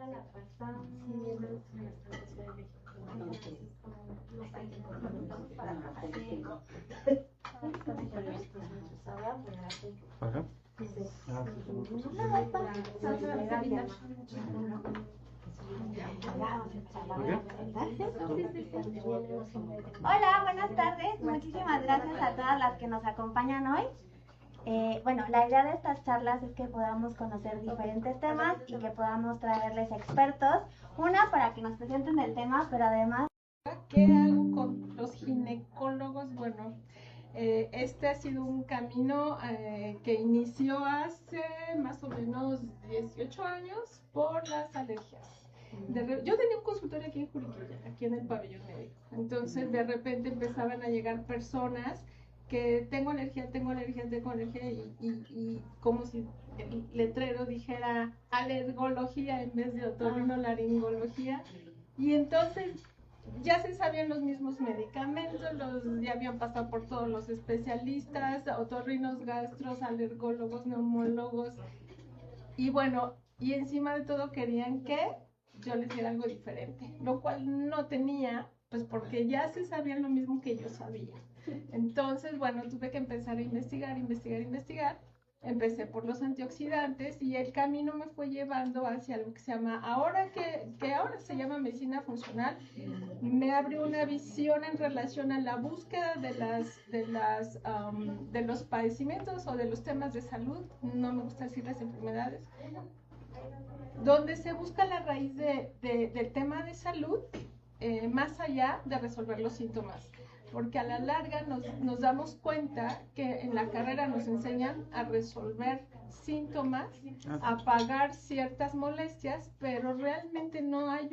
la pasamos Hola, buenas tardes. Muchísimas gracias a todas las que nos acompañan hoy. Bueno, la idea de estas charlas es que podamos conocer diferentes temas y que podamos traerles expertos. Una, para que nos presenten el tema, pero además... ¿Qué hago con los ginecólogos? Bueno, este ha sido un camino que inició hace más o menos 18 años por las alergias. Yo tenía un consultorio aquí en Juriquilla, aquí en el pabellón médico. Entonces, de repente empezaban a llegar personas que tengo alergia, y como si el letrero dijera alergología en vez de otorrinolaringología. Y entonces ya se sabían los mismos medicamentos, ya habían pasado por todos los especialistas, otorrinos, gastros, alergólogos, neumólogos. Y bueno, y encima de todo querían que yo les diera algo diferente, lo cual no tenía, pues porque ya se sabían lo mismo que yo sabía. Entonces, bueno, tuve que empezar a investigar. Empecé por los antioxidantes y el camino me fue llevando hacia algo que se llama, ahora se llama medicina funcional. Me abrió una visión en relación a la búsqueda de los padecimientos o de los temas de salud, no me gusta decir las enfermedades, donde se busca la raíz del tema de salud, más allá de resolver los síntomas. Porque a la larga nos damos cuenta que en la carrera nos enseñan a resolver síntomas, a pagar ciertas molestias, pero realmente no hay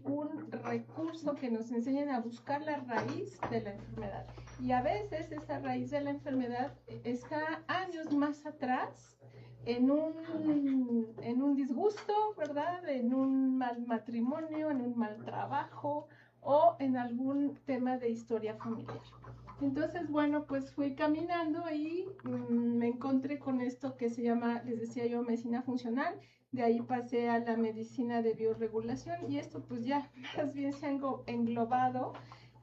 un recurso que nos enseñen a buscar la raíz de la enfermedad. Y a veces esa raíz de la enfermedad está años más atrás, en un disgusto, ¿verdad? En un mal matrimonio, en un mal trabajo, o en algún tema de historia familiar. Entonces, bueno, pues fui caminando y me encontré con esto que se llama, les decía yo, medicina funcional. De ahí pasé a la medicina de biorregulación y esto pues ya más bien se ha englobado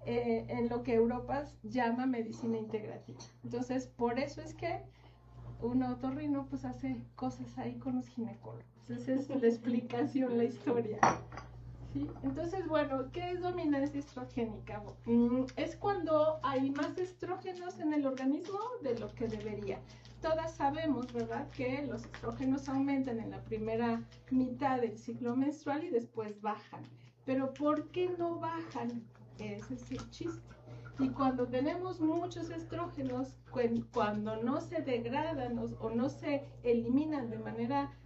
en lo que Europa llama medicina integrativa. Entonces, por eso es que un otorrino pues hace cosas ahí con los ginecólogos. Esa es la explicación, la historia. ¿Sí? Entonces, bueno, ¿qué es dominancia estrogénica? Es cuando hay más estrógenos en el organismo de lo que debería. Todas sabemos, ¿verdad?, que los estrógenos aumentan en la primera mitad del ciclo menstrual y después bajan. Pero ¿por qué no bajan? Ese es el chiste. Y cuando tenemos muchos estrógenos, cuando no se degradan o no se eliminan de manera...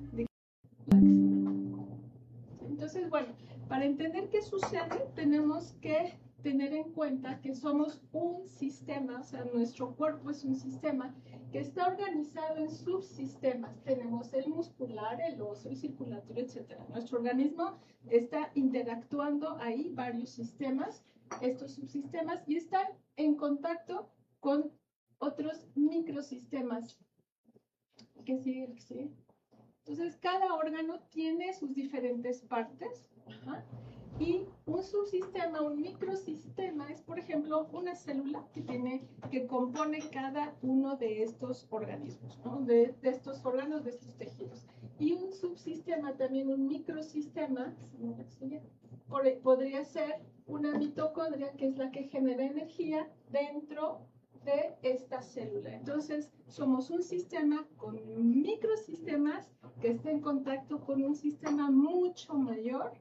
Entonces, bueno, para entender qué sucede, tenemos que tener en cuenta que somos un sistema, o sea, nuestro cuerpo es un sistema que está organizado en subsistemas. Tenemos el muscular, el óseo, el circulatorio, etc. Nuestro organismo está interactuando ahí varios sistemas, estos subsistemas, y están en contacto con otros microsistemas. ¿Qué sigue? ¿Qué sigue? Entonces, cada órgano tiene sus diferentes partes. Ajá. Y un subsistema, un microsistema, es, por ejemplo, una célula que compone cada uno de estos organismos, ¿no? de estos órganos, de estos tejidos. Y un subsistema, también un microsistema, podría ser una mitocondria, que es la que genera energía dentro de esta célula. Entonces, somos un sistema con microsistemas que está en contacto con un sistema mucho mayor,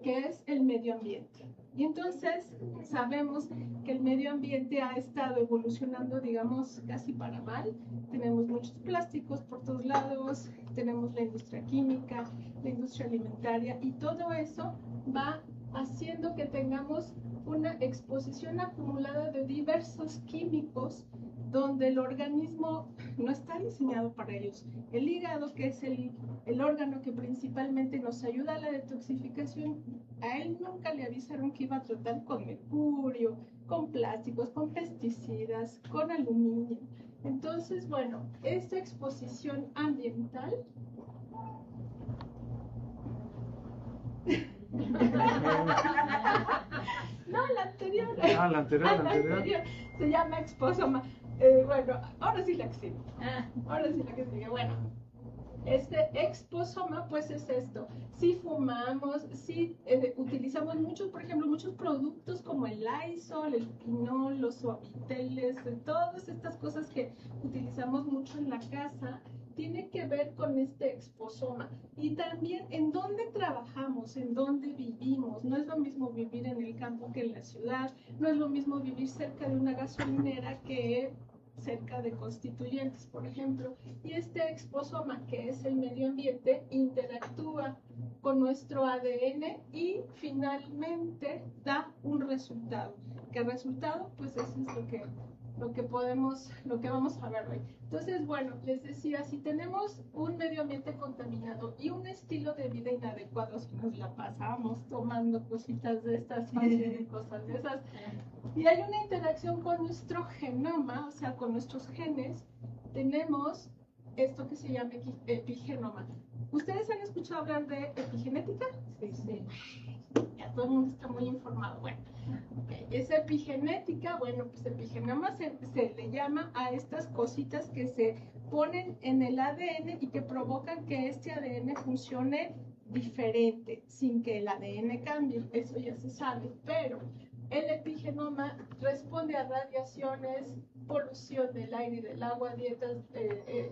que es el medio ambiente. Y entonces sabemos que el medio ambiente ha estado evolucionando, digamos, casi para mal. Tenemos muchos plásticos por todos lados, tenemos la industria química, la industria alimentaria, y todo eso va haciendo que tengamos una exposición acumulada de diversos químicos donde el organismo no está diseñado para ellos. El hígado, que es el órgano que principalmente nos ayuda a la detoxificación, a él nunca le avisaron que iba a tratar con mercurio, con plásticos, con pesticidas, con aluminio. Entonces, bueno, esta exposición ambiental No, la anterior. La anterior. Se llama exposoma. Bueno, ahora sí la que sigue. Ahora sí la que sigue. Bueno, este exposoma, pues es esto. Si fumamos, si utilizamos muchos, por ejemplo, muchos productos como el Lysol, el Pinol, los suaviteles, todas estas cosas que utilizamos mucho en la casa, tiene que ver con este exposoma. Y también en dónde trabajamos, en dónde vivimos. No es lo mismo vivir en el campo que en la ciudad. No es lo mismo vivir cerca de una gasolinera que cerca de Constituyentes, por ejemplo. Y este exposoma, que es el medio ambiente, interactúa con nuestro ADN y finalmente da un resultado. ¿Qué resultado? Pues eso es lo que vamos a ver hoy. Entonces, bueno, les decía, si tenemos un medio ambiente contaminado y un estilo de vida inadecuado, si nos la pasamos tomando cositas de estas, haciendo cosas de esas, y hay una interacción con nuestro genoma, o sea, con nuestros genes, tenemos esto que se llama epigenoma. ¿Ustedes han escuchado hablar de epigenética? Sí. Ya todo el mundo está muy informado. Bueno, esa epigenética, bueno, pues epigenoma se le llama a estas cositas que se ponen en el ADN y que provocan que este ADN funcione diferente, sin que el ADN cambie. Eso ya se sabe, pero el epigenoma responde a radiaciones, polución del aire y del agua, dietas,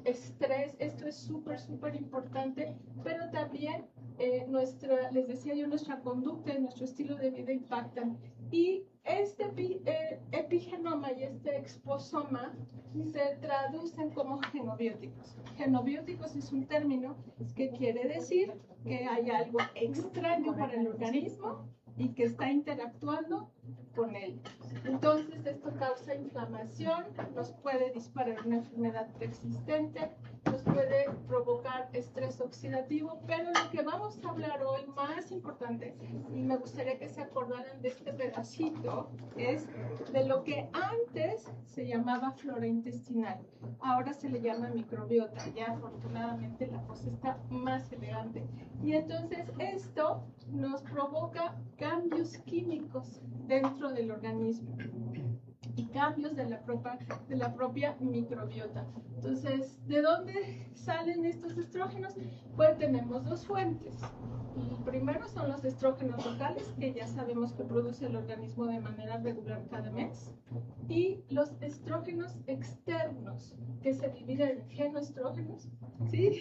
estrés. Esto es súper importante, pero también les decía yo, nuestra conducta y nuestro estilo de vida impactan. Y este epigenoma y este exposoma se traducen como genobióticos. Genobióticos es un término que quiere decir que hay algo extraño para el organismo y que está interactuando con él. Entonces esto causa inflamación, nos puede disparar una enfermedad preexistente, nos puede provocar estrés oxidativo, pero lo que vamos a hablar hoy más importante, y me gustaría que se acordaran de este pedacito, es de lo que antes se llamaba flora intestinal, ahora se le llama microbiota. Ya afortunadamente la cosa está más elegante. Y entonces esto nos provoca cambios químicos dentro del organismo y cambios de la propia microbiota. Entonces, ¿de dónde salen estos estrógenos? Pues tenemos dos fuentes. El primero son los estrógenos locales, que ya sabemos que produce el organismo de manera regular cada mes, y los estrógenos externos, que se dividen en genoestrógenos, ¿sí?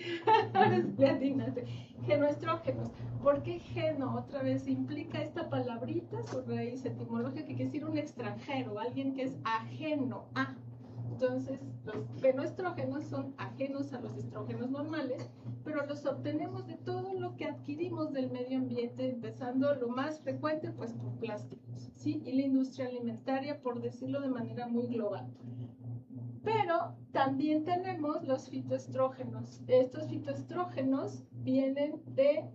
Genoestrógenos. ¿Por qué geno? Otra vez implica esta palabrita, su raíz etimológica, que quiere decir un extranjero, alguien que es ajeno a. Entonces, los genoestrógenos son ajenos a los estrógenos normales, pero los obtenemos de todo lo que adquirimos del medio ambiente, empezando lo más frecuente, pues por plásticos, ¿sí? Y la industria alimentaria, por decirlo de manera muy global. Pero también tenemos los fitoestrógenos. Estos fitoestrógenos vienen de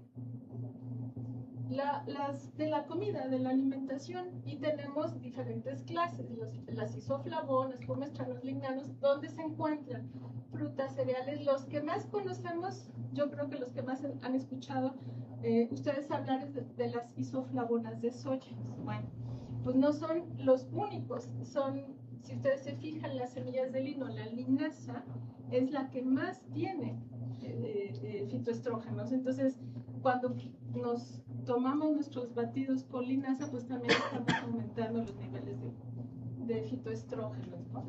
la comida, de la alimentación, y tenemos diferentes clases, las isoflavonas, comestanos, lignanos, donde se encuentran frutas, cereales. Los que más conocemos, yo creo que los que más han escuchado ustedes hablar de las isoflavonas de soya. Bueno, pues no son los únicos, si ustedes se fijan, las semillas de lino, la linaza, es la que más tiene fitoestrógenos. Entonces, cuando nos tomamos nuestros batidos con linaza, pues también estamos aumentando los niveles de fitoestrógenos, ¿no?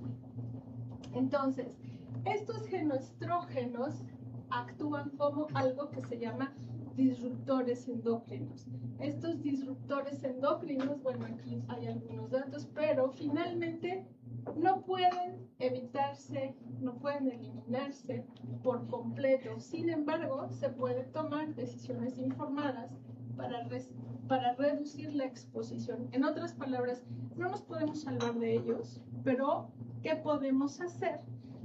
Entonces, estos genoestrógenos actúan como algo que se llama disruptores endocrinos. Estos disruptores endocrinos, bueno, aquí hay algunos datos, pero finalmente no pueden evitarse, no pueden eliminarse por completo. Sin embargo, se pueden tomar decisiones informadas para reducir la exposición. En otras palabras, no nos podemos salvar de ellos, pero ¿qué podemos hacer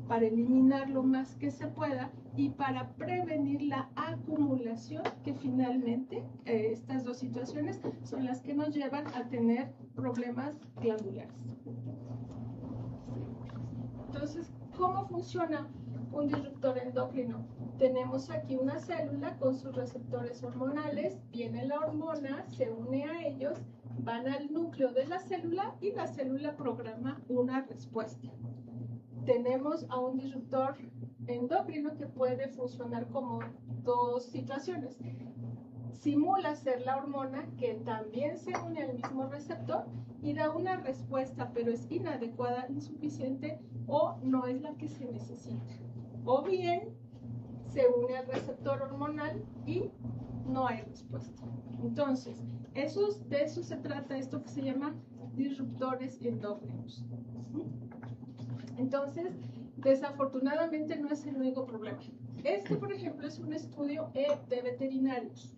para eliminar lo más que se pueda y para prevenir la acumulación, que finalmente estas dos situaciones son las que nos llevan a tener problemas glandulares? Entonces, ¿cómo funciona un disruptor endocrino? endocrino. Tenemos aquí una célula con sus receptores hormonales, viene la hormona, se une a ellos, van al núcleo de la célula y la célula programa una respuesta. Tenemos a un disruptor endocrino que puede funcionar como dos situaciones. Simula ser la hormona que también se une al mismo receptor y da una respuesta, pero es inadecuada, insuficiente o no es la que se necesita. O bien se une al receptor hormonal y no hay respuesta. Entonces, de eso se trata esto que se llama disruptores endócrinos. Entonces, desafortunadamente no es el único problema. Este, por ejemplo, es un estudio de veterinarios.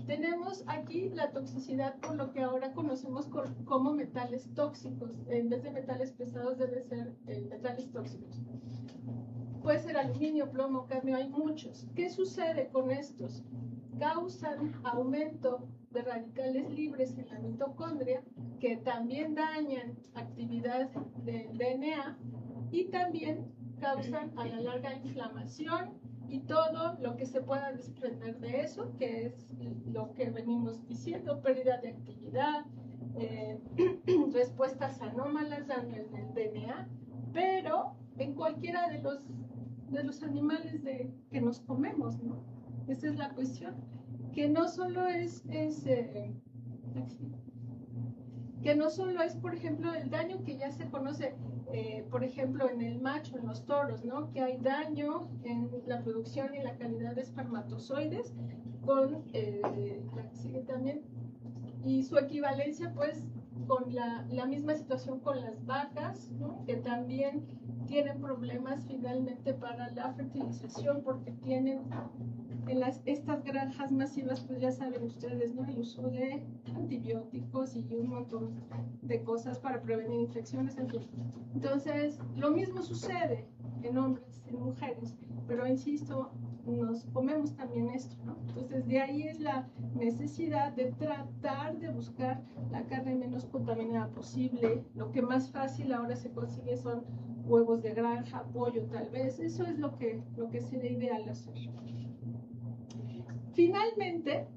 Tenemos aquí la toxicidad por lo que ahora conocemos como metales tóxicos. En vez de metales pesados debe ser metales tóxicos. Puede ser aluminio, plomo, cadmio, hay muchos. ¿Qué sucede con estos? Causan aumento de radicales libres en la mitocondria que también dañan actividad del DNA y también causan a la larga inflamación y todo lo que se pueda desprender de eso, que es lo que venimos diciendo, pérdida de actividad, respuestas anómalas daño del DNA, pero en cualquiera de los animales que nos comemos, ¿no? Esa es la cuestión, que no solo es por ejemplo, el daño que ya se conoce, por ejemplo, en el macho, en los toros, ¿no? Que hay daño en la producción y la calidad de espermatozoides, con la que sigue también, y su equivalencia, pues, con la misma situación con las vacas, ¿no? Que también tienen problemas finalmente para la fertilización, porque tienen en estas granjas masivas, pues ya saben ustedes, ¿no? El uso de antibióticos y un montón de cosas para prevenir infecciones, en fin. Entonces, lo mismo sucede en hombres, en mujeres, pero insisto, nos comemos también esto, ¿no? Entonces, de ahí es la necesidad de tratar de buscar la carne menos contaminada posible. Lo que más fácil ahora se consigue son huevos de granja, pollo tal vez. Eso es lo que sería ideal hacer. Finalmente,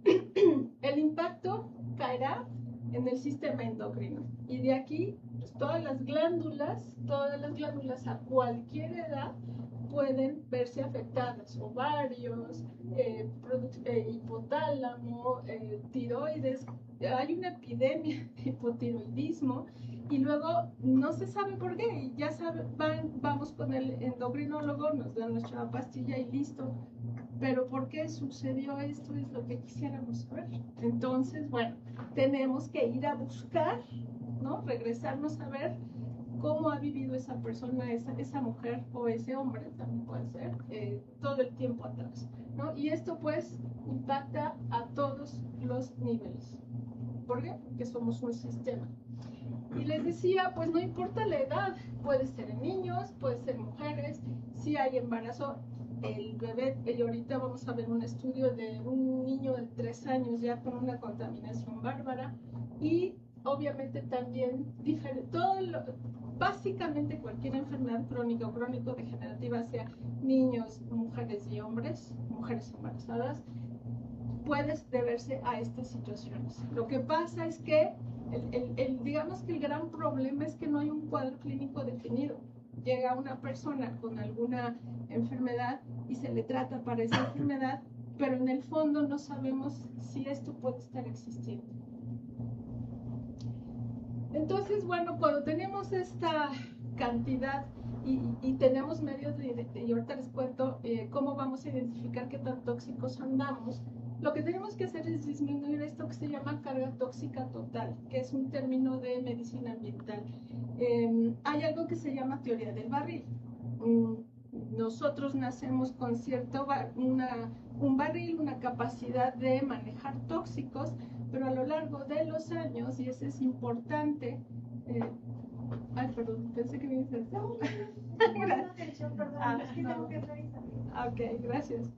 el impacto caerá en el sistema endocrino y de aquí pues, todas las glándulas a cualquier edad pueden verse afectadas, ovarios, hipotálamo, tiroides. Hay una epidemia de hipotiroidismo y luego no se sabe por qué, y ya vamos con el endocrinólogo, nos dan nuestra pastilla y listo. Pero ¿por qué sucedió esto? Es lo que quisiéramos saber. Entonces, bueno, tenemos que ir a buscar, ¿no? Regresarnos a ver cómo ha vivido esa persona, esa mujer o ese hombre, también puede ser, todo el tiempo atrás, ¿no? Y esto, pues, impacta a todos los niveles. ¿Por qué? Porque somos un sistema. Y les decía, pues no importa la edad, puede ser en niños, puede ser en mujeres, si hay embarazo. El bebé, y ahorita vamos a ver un estudio de un niño de 3 años ya con una contaminación bárbara y obviamente también básicamente cualquier enfermedad crónica o crónico-degenerativa, sea niños, mujeres y hombres, mujeres embarazadas, puede deberse a estas situaciones. Lo que pasa es que digamos que el gran problema es que no hay un cuadro clínico definido. Llega una persona con alguna enfermedad y se le trata para esa enfermedad, pero en el fondo no sabemos si esto puede estar existiendo. Entonces, bueno, cuando tenemos esta cantidad y tenemos medios y ahorita les cuento cómo vamos a identificar qué tan tóxicos andamos, lo que tenemos que hacer es disminuir esto que se llama carga tóxica total, que es un término de medicina ambiental. Hay algo que se llama teoría del barril. Nosotros nacemos con un barril, una capacidad de manejar tóxicos, pero a lo largo de los años, y eso es importante, perdón, pensé que me ibas a decir. Ok, gracias.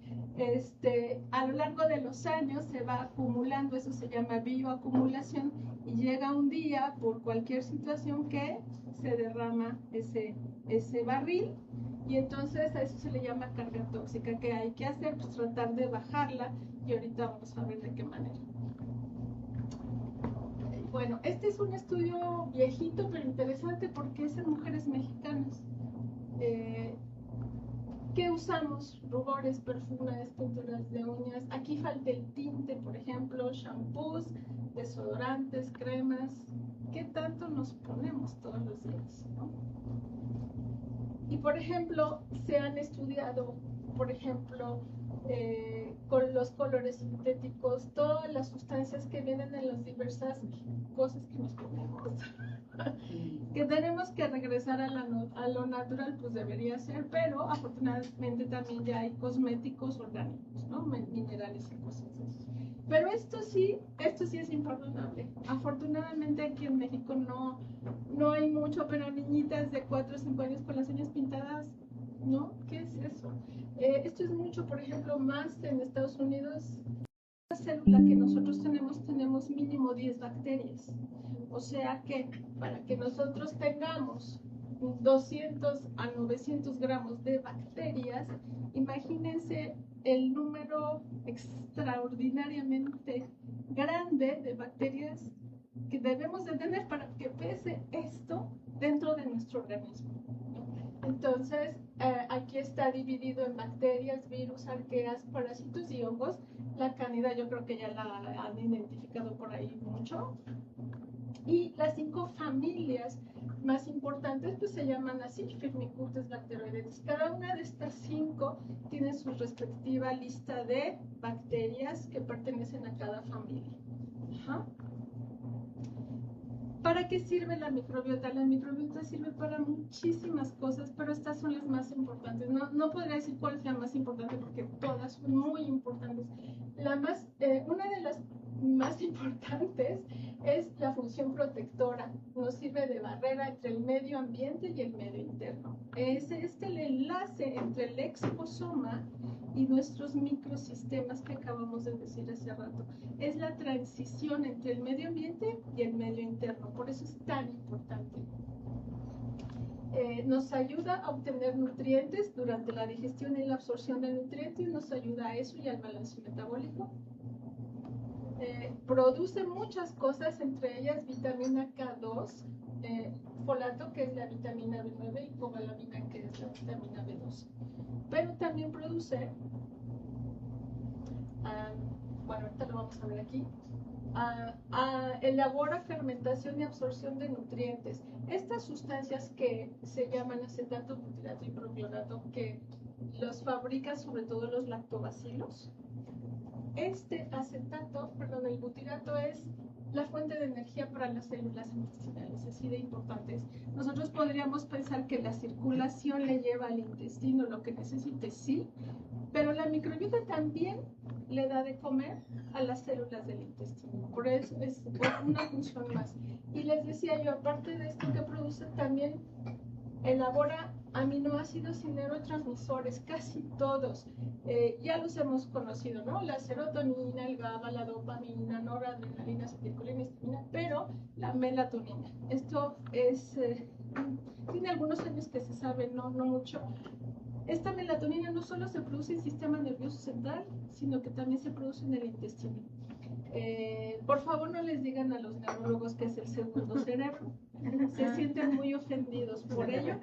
A lo largo de los años se va acumulando, eso se llama bioacumulación, y llega un día por cualquier situación que se derrama ese barril Y entonces a eso se le llama carga tóxica. ¿Qué hay que hacer? Pues tratar de bajarla, y ahorita vamos a ver de qué manera. Bueno, este es un estudio viejito pero interesante porque es en mujeres mexicanas. ¿Qué usamos? Rubores, perfumes, pinturas de uñas. Aquí falta el tinte, por ejemplo, shampoos, desodorantes, cremas. ¿Qué tanto nos ponemos todos los días, ¿no? Y por ejemplo, se han estudiado, por ejemplo, con los colores sintéticos, todas las sustancias que vienen en las diversas cosas que nos ponemos. Que tenemos que regresar a lo natural, pues debería ser, pero afortunadamente también ya hay cosméticos orgánicos, ¿no? Minerales y cosas así. Pero esto sí es imperdonable. Afortunadamente aquí en México no hay mucho, pero niñitas de 4 o 5 años con las uñas pintadas, ¿no? ¿Qué es eso? Esto es mucho, por ejemplo, más en Estados Unidos. La célula que nosotros tenemos mínimo 10 bacterias. O sea que para que nosotros tengamos 200 a 900 gramos de bacterias, imagínense el número extraordinariamente grande de bacterias que debemos de tener para que pese esto dentro de nuestro organismo. Entonces, aquí está dividido en bacterias, virus, arqueas, parásitos y hongos. La Candida yo creo que ya la han identificado por ahí mucho. Y las 5 familias más importantes pues se llaman así, Firmicutes bacteroidetes. Cada una de estas 5 tiene su respectiva lista de bacterias que pertenecen a cada familia. Ajá. ¿Para qué sirve la microbiota? La microbiota sirve para muchísimas cosas, pero estas son las más importantes. No podría decir cuál es la más importante porque todas son muy importantes. Una de las más importantes es la función protectora. Nos sirve de barrera entre el medio ambiente y el medio interno. Es el enlace entre el exosoma y nuestros microsistemas que acabamos de decir hace rato. Es la transición entre el medio ambiente y el medio interno. Por eso es tan importante. Nos ayuda a obtener nutrientes durante la digestión y la absorción de nutrientes. Nos ayuda a eso y al balance metabólico. Produce muchas cosas, entre ellas vitamina K2, folato, que es la vitamina B9, y cobalamina, que es la vitamina B12. Pero también produce, bueno, ahorita lo vamos a ver aquí, elabora fermentación y absorción de nutrientes. Estas sustancias que se llaman acetato, butirato y proclorato, que los fabrican sobre todo los lactobacilos. El butirato es la fuente de energía para las células intestinales, así de importantes. Nosotros podríamos pensar que la circulación le lleva al intestino lo que necesite, sí, pero la microbiota también le da de comer a las células del intestino. Por eso es una función más. Y les decía yo, aparte de esto que produce, también elabora aminoácidos y neurotransmisores, casi todos. Ya los hemos conocido, ¿no? La serotonina, el GABA, la dopamina, noradrenalina, acetilcolina, histamina, pero la melatonina. Esto tiene algunos años que se sabe, no mucho. Esta melatonina no solo se produce en el sistema nervioso central, sino que también se produce en el intestino. Por favor, no les digan a los neurólogos que es el segundo cerebro. Se sienten muy ofendidos por ello,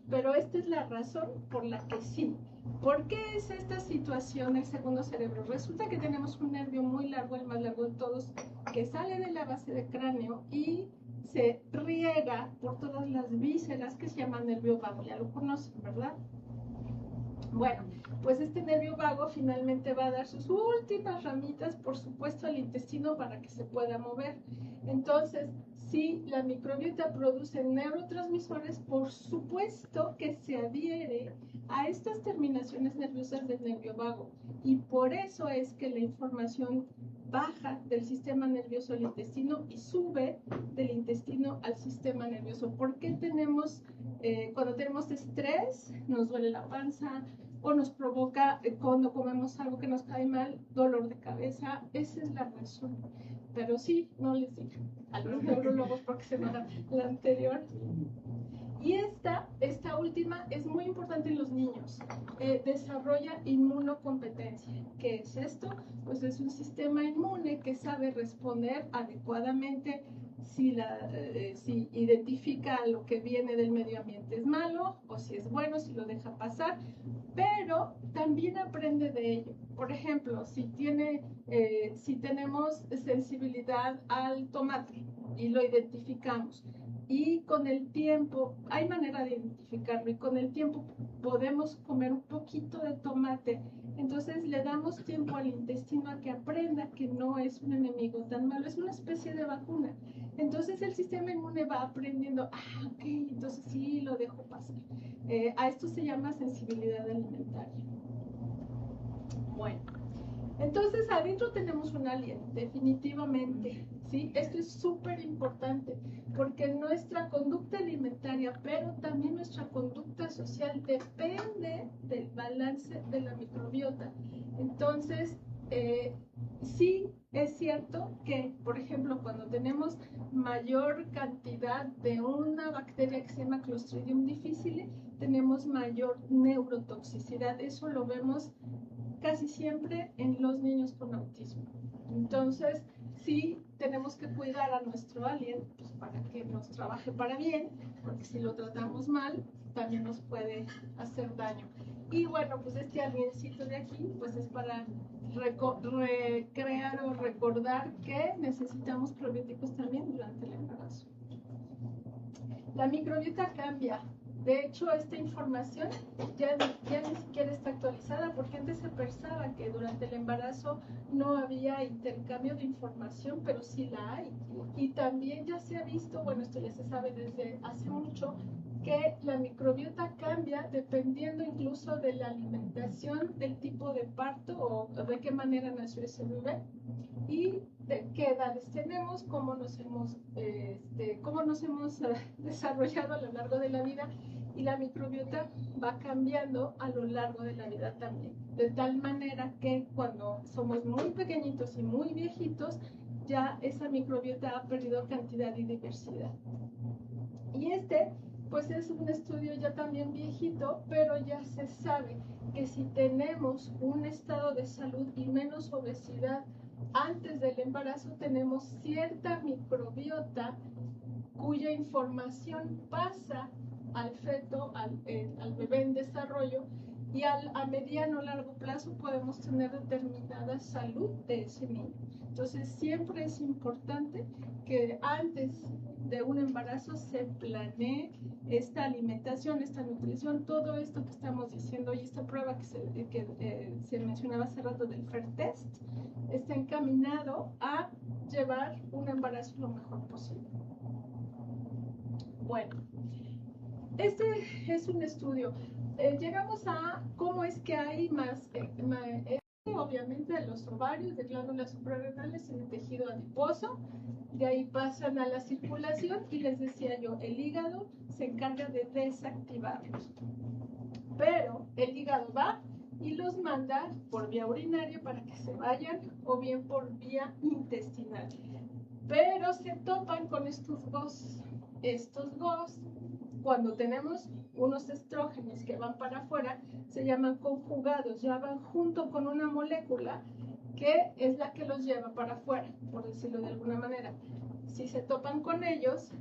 pero esta es la razón por la que sí. ¿Por qué es esta situación el segundo cerebro? Resulta que tenemos un nervio muy largo, el más largo de todos, que sale de la base del cráneo y se riega por todas las vísceras, que se llama nervio vago. Ya lo conocen, ¿verdad? Bueno, pues este nervio vago finalmente va a dar sus últimas ramitas, por supuesto, al intestino para que se pueda mover. Entonces, si la microbiota produce neurotransmisores, por supuesto que se adhiere a estas terminaciones nerviosas del nervio vago. Y por eso es que la información baja del sistema nervioso al intestino y sube del intestino al sistema nervioso. ¿Por qué tenemos, cuando tenemos estrés, nos duele la panza, o nos provoca, cuando comemos algo que nos cae mal, dolor de cabeza? Esa es la razón. Pero sí, no les digan a los neurólogos porque se van a la anterior. Y esta última es muy importante en los niños. Desarrolla inmunocompetencia. ¿Qué es esto? Pues es un sistema inmune que sabe responder adecuadamente si identifica lo que viene del medio ambiente es malo o si es bueno, si lo deja pasar, pero también aprende de ello. Por ejemplo, si tenemos sensibilidad al tomate y lo identificamos, y con el tiempo, hay manera de identificarlo, y con el tiempo podemos comer un poquito de tomate, entonces le damos tiempo al intestino a que aprenda que no es un enemigo tan malo, es una especie de vacuna. Entonces el sistema inmune va aprendiendo, ok, entonces sí, lo dejo pasar. A esto se llama sensibilidad alimentaria. Bueno, entonces adentro tenemos un alien, definitivamente, ¿sí? Esto es súper importante, porque nuestra conducta alimentaria, pero también nuestra conducta social depende del balance de la microbiota. Entonces, sí es cierto que, por ejemplo, cuando tenemos mayor cantidad de una bacteria que se llama Clostridium difficile, tenemos mayor neurotoxicidad. Eso lo vemos casi siempre en los niños con autismo. Entonces, sí tenemos que cuidar a nuestro alien, pues, para que nos trabaje para bien, porque si lo tratamos mal, también nos puede hacer daño. Y bueno, pues este aliencito de aquí, pues es para recrear o recordar que necesitamos probióticos también durante el embarazo. La microbiota cambia. De hecho, esta información ya ni siquiera está actualizada, porque antes se pensaba que durante el embarazo no había intercambio de información, pero sí la hay. Y también ya se ha visto, bueno, esto ya se sabe desde hace mucho, que la microbiota cambia dependiendo incluso de la alimentación, del tipo de parto o de qué manera nació ese bebé y de qué edades tenemos, cómo nos hemos desarrollado a lo largo de la vida, y la microbiota va cambiando a lo largo de la vida también, de tal manera que cuando somos muy pequeñitos y muy viejitos, ya esa microbiota ha perdido cantidad y diversidad. Y pues es un estudio ya también viejito, pero ya se sabe que si tenemos un estado de salud y menos obesidad antes del embarazo, tenemos cierta microbiota cuya información pasa al feto, al bebé en desarrollo, y a mediano o largo plazo podemos tener determinada salud de ese niño. Entonces siempre es importante que antes de un embarazo se planee esta alimentación, esta nutrición, todo esto que estamos diciendo, y esta prueba que se mencionaba hace rato del FAIR-Test, está encaminado a llevar un embarazo lo mejor posible. Bueno, este es un estudio. Llegamos a cómo es que hay más obviamente de los ovarios, de glándulas suprarrenales en el tejido adiposo. De ahí pasan a la circulación y les decía yo, el hígado se encarga de desactivarlos. Pero el hígado va y los manda por vía urinaria para que se vayan, o bien por vía intestinal. Pero se topan con estos GOS. Estos GOS, cuando tenemos unos estrógenos que van para afuera, se llaman conjugados, ya van junto con una molécula que es la que los lleva para afuera, por decirlo de alguna manera. Si se topan con ellos,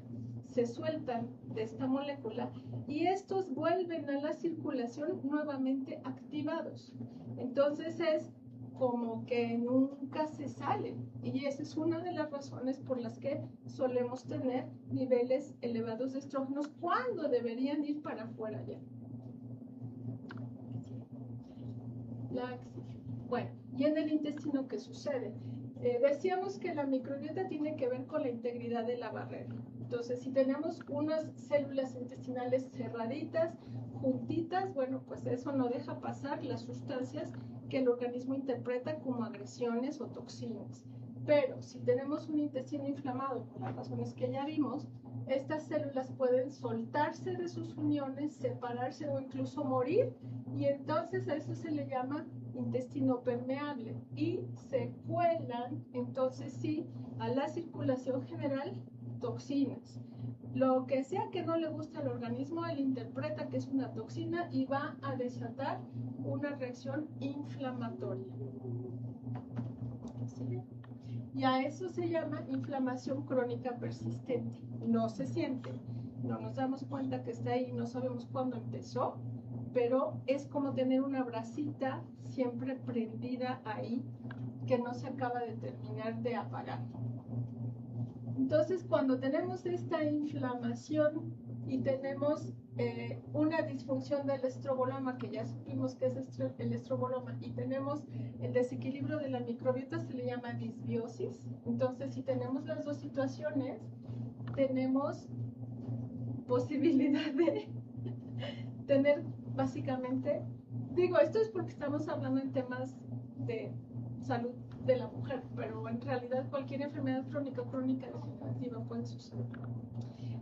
se sueltan de esta molécula y estos vuelven a la circulación nuevamente activados. Entonces es como que nunca se salen, y esa es una de las razones por las que solemos tener niveles elevados de estrógenos cuando deberían ir para afuera ya. Bueno, y en el intestino, ¿qué sucede? Decíamos que la microbiota tiene que ver con la integridad de la barrera. Entonces, si tenemos unas células intestinales cerraditas, juntitas, bueno, pues eso no deja pasar las sustancias que el organismo interpreta como agresiones o toxinas. Pero si tenemos un intestino inflamado, por las razones que ya vimos, estas células pueden soltarse de sus uniones, separarse o incluso morir, y entonces a eso se le llama intestino permeable, y se cuelan entonces sí a la circulación general toxinas. Lo que sea que no le guste al organismo, él interpreta que es una toxina y va a desatar una reacción inflamatoria. ¿Sí? Y a eso se llama inflamación crónica persistente. No se siente, no nos damos cuenta que está ahí, no sabemos cuándo empezó, pero es como tener una brasita siempre prendida ahí que no se acaba de terminar de apagar. Entonces, cuando tenemos esta inflamación y tenemos una disfunción del estroboloma, que ya supimos que es el estroboloma, y tenemos el desequilibrio de la microbiota, se le llama disbiosis. Entonces, si tenemos las dos situaciones, tenemos posibilidad de tener básicamente, digo, esto es porque estamos hablando en temas de salud de la mujer, pero en realidad cualquier enfermedad crónica degenerativa puede suceder.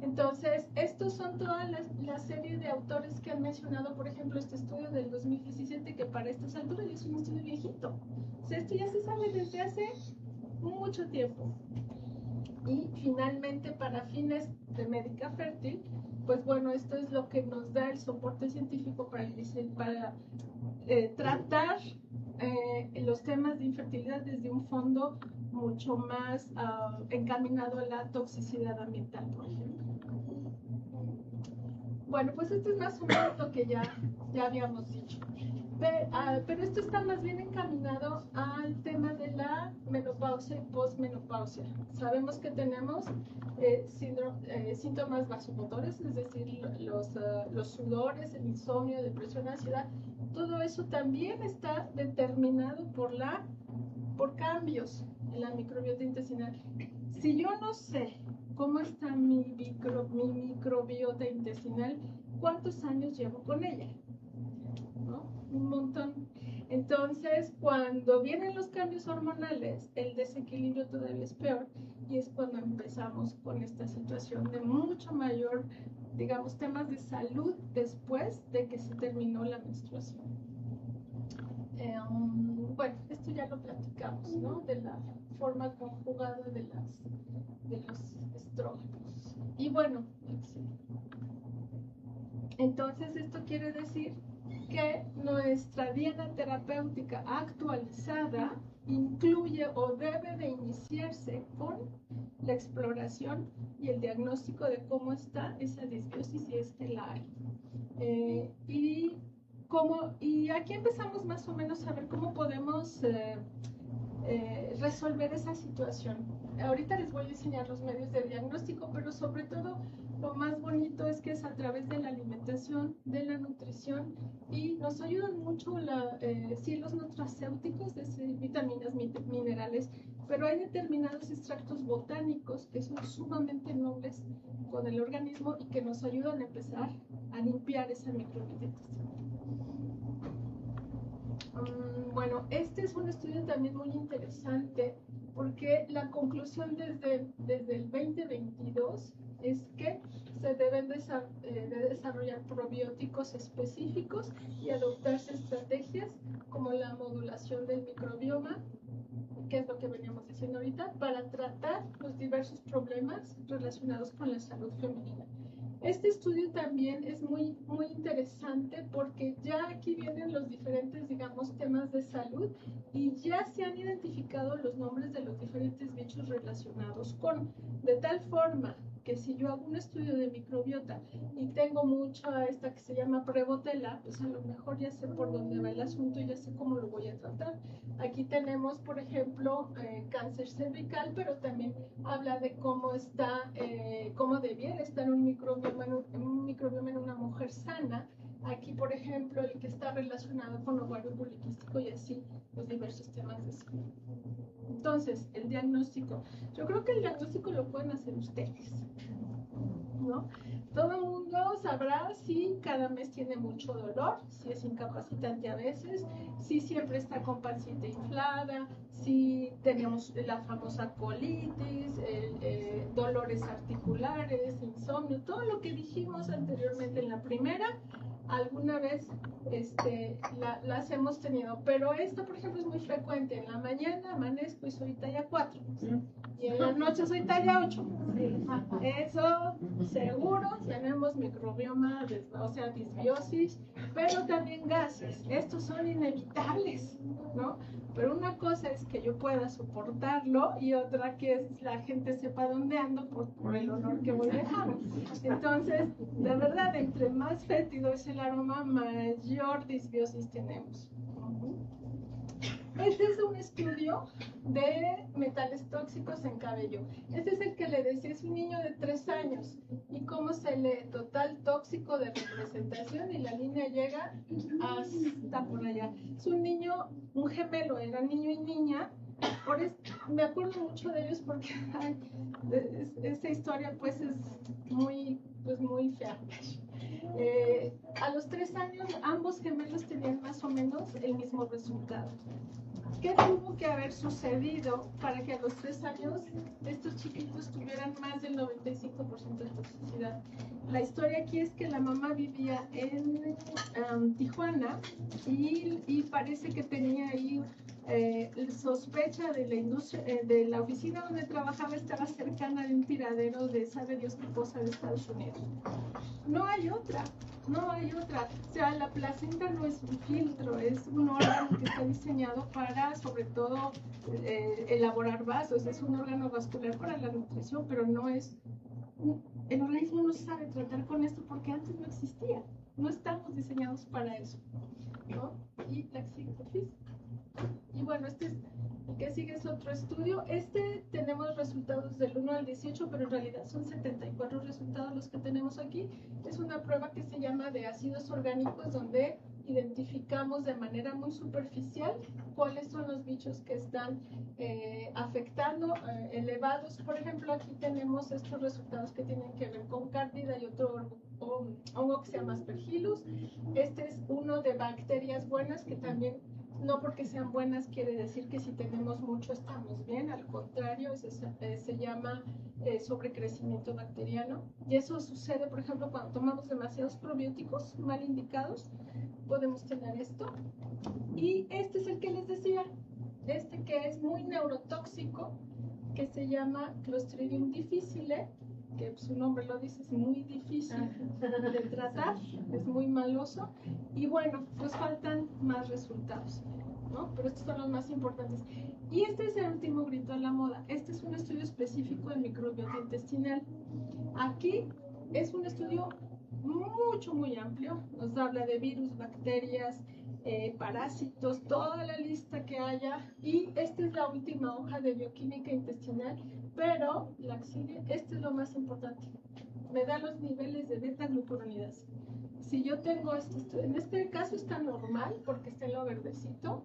Entonces, estos son toda la serie de autores que han mencionado, por ejemplo, este estudio del 2017, que para estas alturas ya es un estudio viejito. O sea, esto ya se sabe desde hace mucho tiempo. Y finalmente, para fines de médica fértil, pues bueno, esto es lo que nos da el soporte científico para tratar los temas de infertilidad desde un fondo mucho más encaminado a la toxicidad ambiental, por ejemplo. Bueno, pues esto es más o menos lo que ya habíamos dicho. Pero esto está más bien encaminado al tema de la menopausia y posmenopausia. Sabemos que tenemos síntomas vasomotores, es decir, los sudores, el insomnio, depresión, ansiedad. Todo eso también está determinado por cambios en la microbiota intestinal. Si yo no sé cómo está mi microbiota intestinal, ¿cuántos años llevo con ella? ¿No? Un montón. Entonces, cuando vienen los cambios hormonales, el desequilibrio todavía es peor y es cuando empezamos con esta situación de mucho mayor, digamos, temas de salud después de que se terminó la menstruación. Bueno, esto ya lo platicamos, ¿no? De la forma conjugada de los estrógenos. Y bueno, entonces esto quiere decir que nuestra dieta terapéutica actualizada incluye o debe de iniciarse con la exploración y el diagnóstico de cómo está esa disbiosis, si es que la hay. Y aquí empezamos más o menos a ver cómo podemos resolver esa situación. Ahorita les voy a enseñar los medios de diagnóstico, pero sobre todo lo más bonito es que es a través de la alimentación, de la nutrición, y nos ayudan mucho los nutracéuticos, de vitaminas, minerales, pero hay determinados extractos botánicos que son sumamente nobles con el organismo y que nos ayudan a empezar a limpiar esa microbiota. Bueno, este es un estudio también muy interesante porque la conclusión desde el 2022 es que se deben de desarrollar probióticos específicos y adoptarse estrategias como la modulación del microbioma, que es lo que veníamos diciendo ahorita, para tratar los diversos problemas relacionados con la salud femenina. Este estudio también es muy, muy interesante porque ya aquí vienen los diferentes, digamos, temas de salud y ya se han identificado los nombres de los diferentes bichos relacionados con, de tal forma que si yo hago un estudio de microbiota y tengo mucha esta que se llama Prevotella, pues a lo mejor ya sé por dónde va el asunto y ya sé cómo lo voy a tratar. Aquí tenemos, por ejemplo, cáncer cervical, pero también habla de cómo está, cómo debiera estar un microbioma en una mujer sana. Aquí, por ejemplo, el que está relacionado con ovario poliquístico y así los diversos temas de salud. Entonces, el diagnóstico. Yo creo que el diagnóstico lo pueden hacer ustedes, ¿no? Todo el mundo sabrá si cada mes tiene mucho dolor, si es incapacitante a veces, si siempre está con pancita inflada, si tenemos la famosa colitis, dolores articulares, insomnio, todo lo que dijimos anteriormente en la primera, alguna vez las hemos tenido, pero esta, por ejemplo, es muy frecuente. En la mañana amanezco y soy talla 4, y en la noche soy talla 8. Eso seguro tenemos microbioma, o sea, disbiosis, pero también gases. Estos son inevitables, ¿no? Pero una cosa es que yo pueda soportarlo y otra que es la gente sepa dónde ando por el olor que voy dejando. Entonces, de verdad, entre más fétido es el aroma, mayor disbiosis tenemos. Este es un estudio de metales tóxicos en cabello. Este es el que le decía, es un niño de 3 años. ¿Y cómo se lee? Total tóxico de representación, y la línea llega hasta por allá. Es un niño, un gemelo, era niño y niña. Me acuerdo mucho de ellos porque esta historia pues es muy fea. A los 3 años ambos gemelos tenían más o menos el mismo resultado. ¿Qué tuvo que haber sucedido para que a los 3 años estos chiquitos tuvieran más del 95% de toxicidad? La historia aquí es que la mamá vivía en Tijuana y parece que tenía ahí sospecha de la industria, de la oficina donde trabajaba estaba cercana de un tiradero de sabe Dios qué cosa de Estados Unidos. No hay otra. O sea, la placenta no es un filtro, es un órgano que está diseñado para, sobre todo, elaborar vasos. Es un órgano vascular para la nutrición, pero no es... El organismo no sabe tratar con esto porque antes no existía. No estamos diseñados para eso, ¿no? Y la psicosis. Y bueno, el que sigue es otro estudio. Tenemos resultados del 1 al 18, pero en realidad son 74 resultados los que tenemos aquí. Es una prueba que se llama de ácidos orgánicos, donde identificamos de manera muy superficial cuáles son los bichos que están afectando, elevados. Por ejemplo, aquí tenemos estos resultados que tienen que ver con cárdida y otro hongo que se llama Aspergillus. Este es uno de bacterias buenas que también... No porque sean buenas quiere decir que si tenemos mucho estamos bien, al contrario, se llama sobrecrecimiento bacteriano. Y eso sucede, por ejemplo, cuando tomamos demasiados probióticos mal indicados, podemos tener esto. Y este es el que les decía, que es muy neurotóxico, que se llama Clostridium difficile, que su nombre lo dice, es muy difícil de tratar, es muy maloso, y bueno, pues faltan más resultados, ¿no? Pero estos son los más importantes. Y este es el último grito de la moda. Este es un estudio específico de microbiota intestinal. Aquí es un estudio muy amplio, nos habla de virus, bacterias, parásitos, toda la lista que haya, y esta es la última hoja de bioquímica intestinal, pero la que sigue, este es lo más importante, me da los niveles de beta-glucuronidasa. Si yo tengo en este caso está normal porque está en lo verdecito,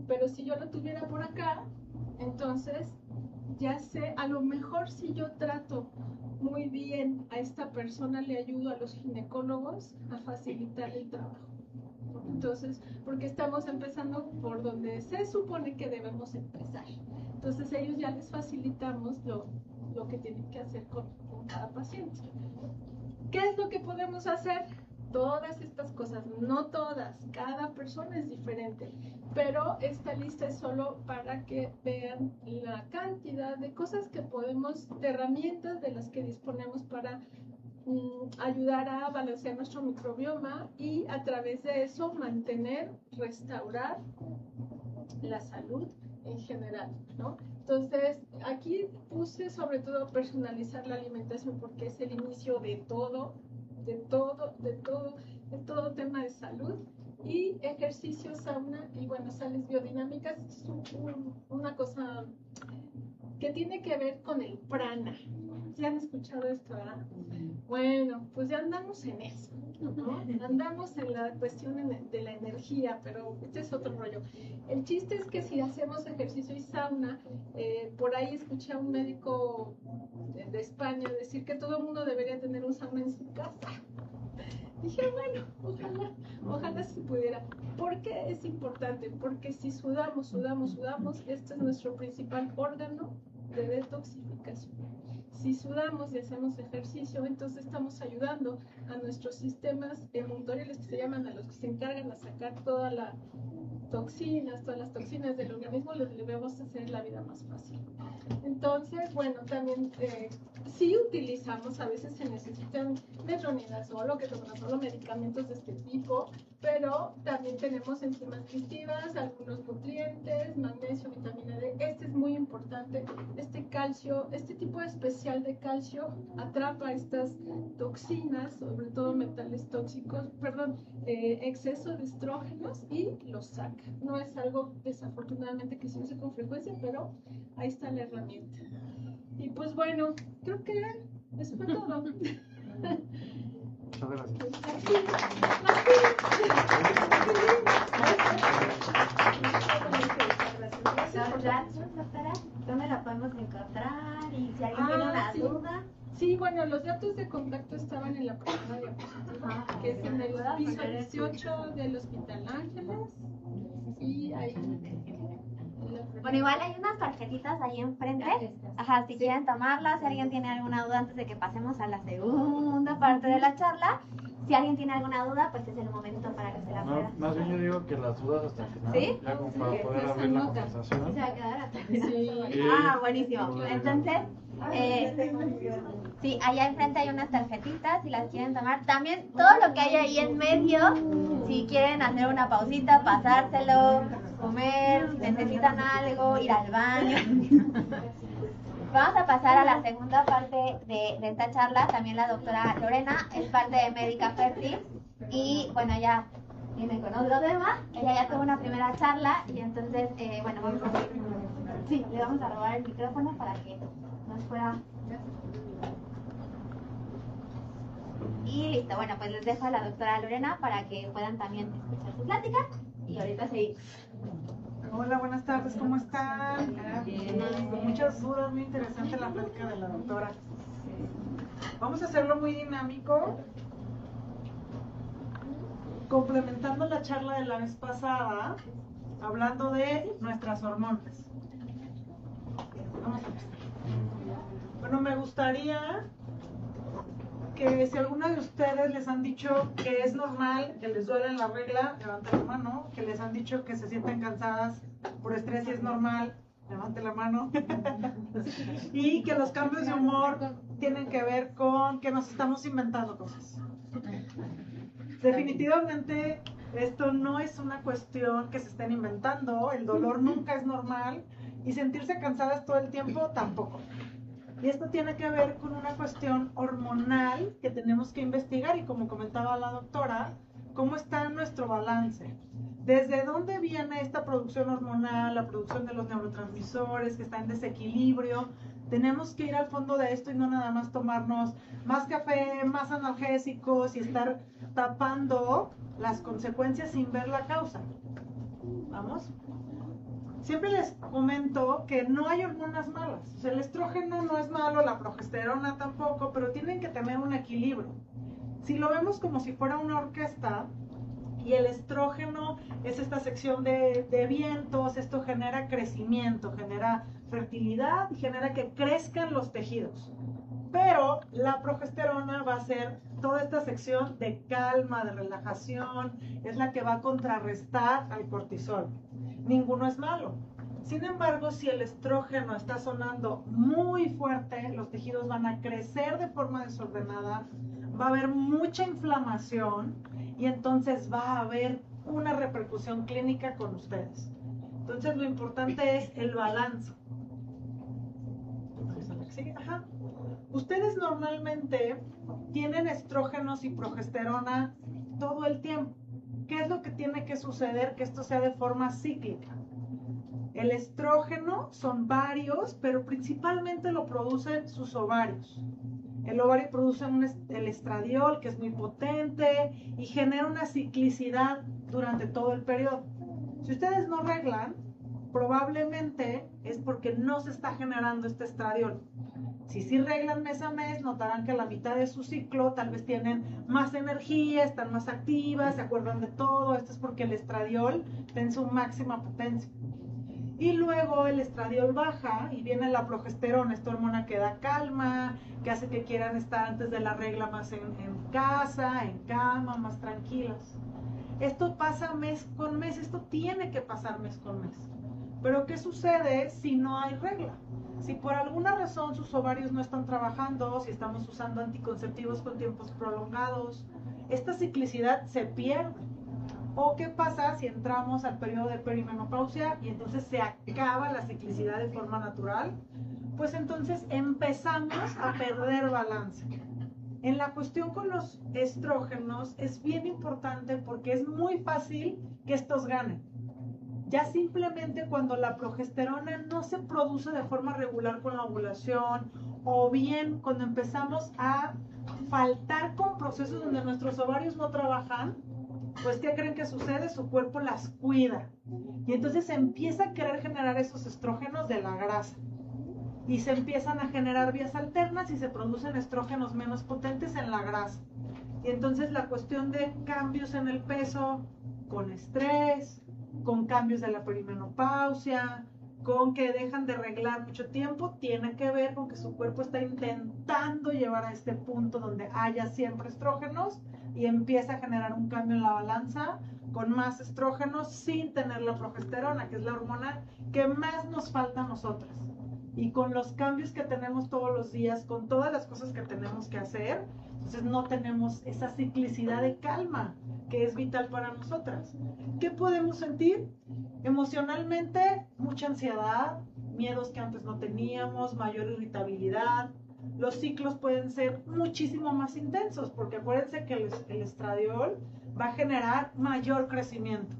pero si yo lo tuviera por acá, entonces ya sé, a lo mejor si yo trato muy bien a esta persona, le ayudo a los ginecólogos a facilitar el trabajo. Entonces, porque estamos empezando por donde se supone que debemos empezar. Entonces, ellos ya les facilitamos lo que tienen que hacer con cada paciente. ¿Qué es lo que podemos hacer? Todas estas cosas, no todas, cada persona es diferente, pero esta lista es solo para que vean la cantidad de cosas que podemos, de herramientas de las que disponemos para ayudar a balancear nuestro microbioma y a través de eso mantener, restaurar la salud en general, ¿no? Entonces, aquí puse sobre todo personalizar la alimentación porque es el inicio de todo tema de salud, y ejercicio, sauna y bueno, sales biodinámicas. Es una cosa que tiene que ver con el prana. ¿Ya han escuchado esto, verdad? Bueno, pues ya andamos en eso, ¿no? Andamos en la cuestión de la energía, pero este es otro rollo. El chiste es que si hacemos ejercicio y sauna, por ahí escuché a un médico de España decir que todo el mundo debería tener un sauna en su casa. Dije, bueno, ojalá si pudiera. ¿Por qué es importante? Porque si sudamos, este es nuestro principal órgano de detoxificación. si sudamos y hacemos ejercicio, entonces estamos ayudando a nuestros sistemas motoriales, que se llaman, a los que se encargan de sacar todas las toxinas del organismo, les debemos hacer la vida más fácil. Entonces, bueno, también sí utilizamos, a veces se necesitan metronidazol o ketoconazol o medicamentos de este tipo, pero también tenemos enzimas digestivas, algunos nutrientes, magnesio, vitamina D. Este es muy importante, este calcio, este tipo especial de calcio atrapa estas toxinas, sobre todo metales tóxicos, exceso de estrógenos, y los saca. No es algo, desafortunadamente, que se use con frecuencia, pero ahí está la herramienta. Y pues bueno, creo que eso fue todo. Muchas gracias. Gracias, doctora. ¿Dónde la podemos encontrar? Y si alguien tiene una duda. Sí, bueno, los datos de contacto estaban en la primera diapositiva, que es en el piso 18 del Hospital Ángeles. Y ahí. Bueno, igual hay unas tarjetitas ahí enfrente. Ajá, si quieren tomarlas, si alguien tiene alguna duda antes de que pasemos a la segunda parte de la charla. Si alguien tiene alguna duda, pues es el momento para que se la pueda. Más bien yo digo que las dudas hasta el final, ¿sí? ya como para poder abrir la conversación. ¿Se va a quedar hasta el Sí. Ah, buenísimo. Entonces, sí, allá enfrente hay unas tarjetitas, si las quieren tomar. También todo lo que hay ahí en medio, si quieren hacer una pausita, pasárselo, comer, si necesitan algo, ir al baño. Vamos a pasar a la segunda parte de esta charla. También la doctora Lorena es parte de Médica Fértil y bueno, ya viene con otro tema. Ella ya tuvo una primera charla y entonces, bueno, vamos a ver. Sí, le vamos a robar el micrófono para que nos pueda. Y listo, bueno, pues les dejo a la doctora Lorena para que puedan también escuchar su plática y ahorita seguimos. Hola, buenas tardes, ¿cómo están? Con muchas dudas, muy interesante la plática de la doctora. Vamos a hacerlo muy dinámico, complementando la charla de la vez pasada, hablando de nuestras hormonas. Vamos a empezar. Bueno, me gustaría que si alguno de ustedes les han dicho que es normal, que les duele la regla, levanten la mano. Que les han dicho que se sienten cansadas por estrés y es normal, levanten la mano. Y que los cambios de humor tienen que ver con que nos estamos inventando cosas. Definitivamente esto no es una cuestión que se estén inventando, el dolor nunca es normal y sentirse cansadas todo el tiempo tampoco. Y esto tiene que ver con una cuestión hormonal que tenemos que investigar y, como comentaba la doctora, cómo está nuestro balance. ¿Desde dónde viene esta producción hormonal, la producción de los neurotransmisores que está en desequilibrio? Tenemos que ir al fondo de esto y no nada más tomarnos más café, más analgésicos y estar tapando las consecuencias sin ver la causa. ¿Vamos? Siempre les comento que no hay hormonas malas. O sea, el estrógeno no es malo, la progesterona tampoco, pero tienen que tener un equilibrio. Si lo vemos como si fuera una orquesta y el estrógeno es esta sección de vientos, esto genera crecimiento, genera fertilidad y genera que crezcan los tejidos. Pero la progesterona va a ser toda esta sección de calma, de relajación, es la que va a contrarrestar al cortisol. Ninguno es malo. Sin embargo, si el estrógeno está sonando muy fuerte, los tejidos van a crecer de forma desordenada, va a haber mucha inflamación y entonces va a haber una repercusión clínica con ustedes. Entonces, lo importante es el balance. Ajá. Ustedes normalmente tienen estrógenos y progesterona todo el tiempo. ¿Qué es lo que tiene que suceder que esto sea de forma cíclica? El estrógeno son varios, pero principalmente lo producen sus ovarios. El ovario produce el estradiol, que es muy potente y genera una ciclicidad durante todo el periodo. Si ustedes no reglan, probablemente es porque no se está generando este estradiol. Si sí reglan mes a mes, notarán que a la mitad de su ciclo tal vez tienen más energía, están más activas, se acuerdan de todo. Esto es porque el estradiol está en su máxima potencia. Y luego el estradiol baja y viene la progesterona, esta hormona que da calma, que hace que quieran estar antes de la regla más en casa, en cama, más tranquilas. Esto pasa mes con mes, esto tiene que pasar mes con mes. Pero ¿qué sucede si no hay regla? Si por alguna razón sus ovarios no están trabajando, si estamos usando anticonceptivos con tiempos prolongados, esta ciclicidad se pierde. ¿O qué pasa si entramos al periodo de perimenopausia y entonces se acaba la ciclicidad de forma natural? Pues entonces empezamos a perder balance. En la cuestión con los estrógenos es bien importante porque es muy fácil que estos ganen. Ya simplemente cuando la progesterona no se produce de forma regular con la ovulación, o bien cuando empezamos a faltar con procesos donde nuestros ovarios no trabajan, pues ¿qué creen que sucede? Su cuerpo las cuida. Y entonces se empieza a querer generar esos estrógenos de la grasa. Y se empiezan a generar vías alternas y se producen estrógenos menos potentes en la grasa. Y entonces la cuestión de cambios en el peso, con estrés, con cambios de la perimenopausia, con que dejan de reglar mucho tiempo, tiene que ver con que su cuerpo está intentando llevar a este punto donde haya siempre estrógenos y empieza a generar un cambio en la balanza con más estrógenos sin tener la progesterona, que es la hormona que más nos falta a nosotras. Y con los cambios que tenemos todos los días, con todas las cosas que tenemos que hacer, entonces no tenemos esa ciclicidad de calma que es vital para nosotras. ¿Qué podemos sentir? Emocionalmente, mucha ansiedad, miedos que antes no teníamos, mayor irritabilidad. Los ciclos pueden ser muchísimo más intensos, porque acuérdense que el estradiol va a generar mayor crecimiento.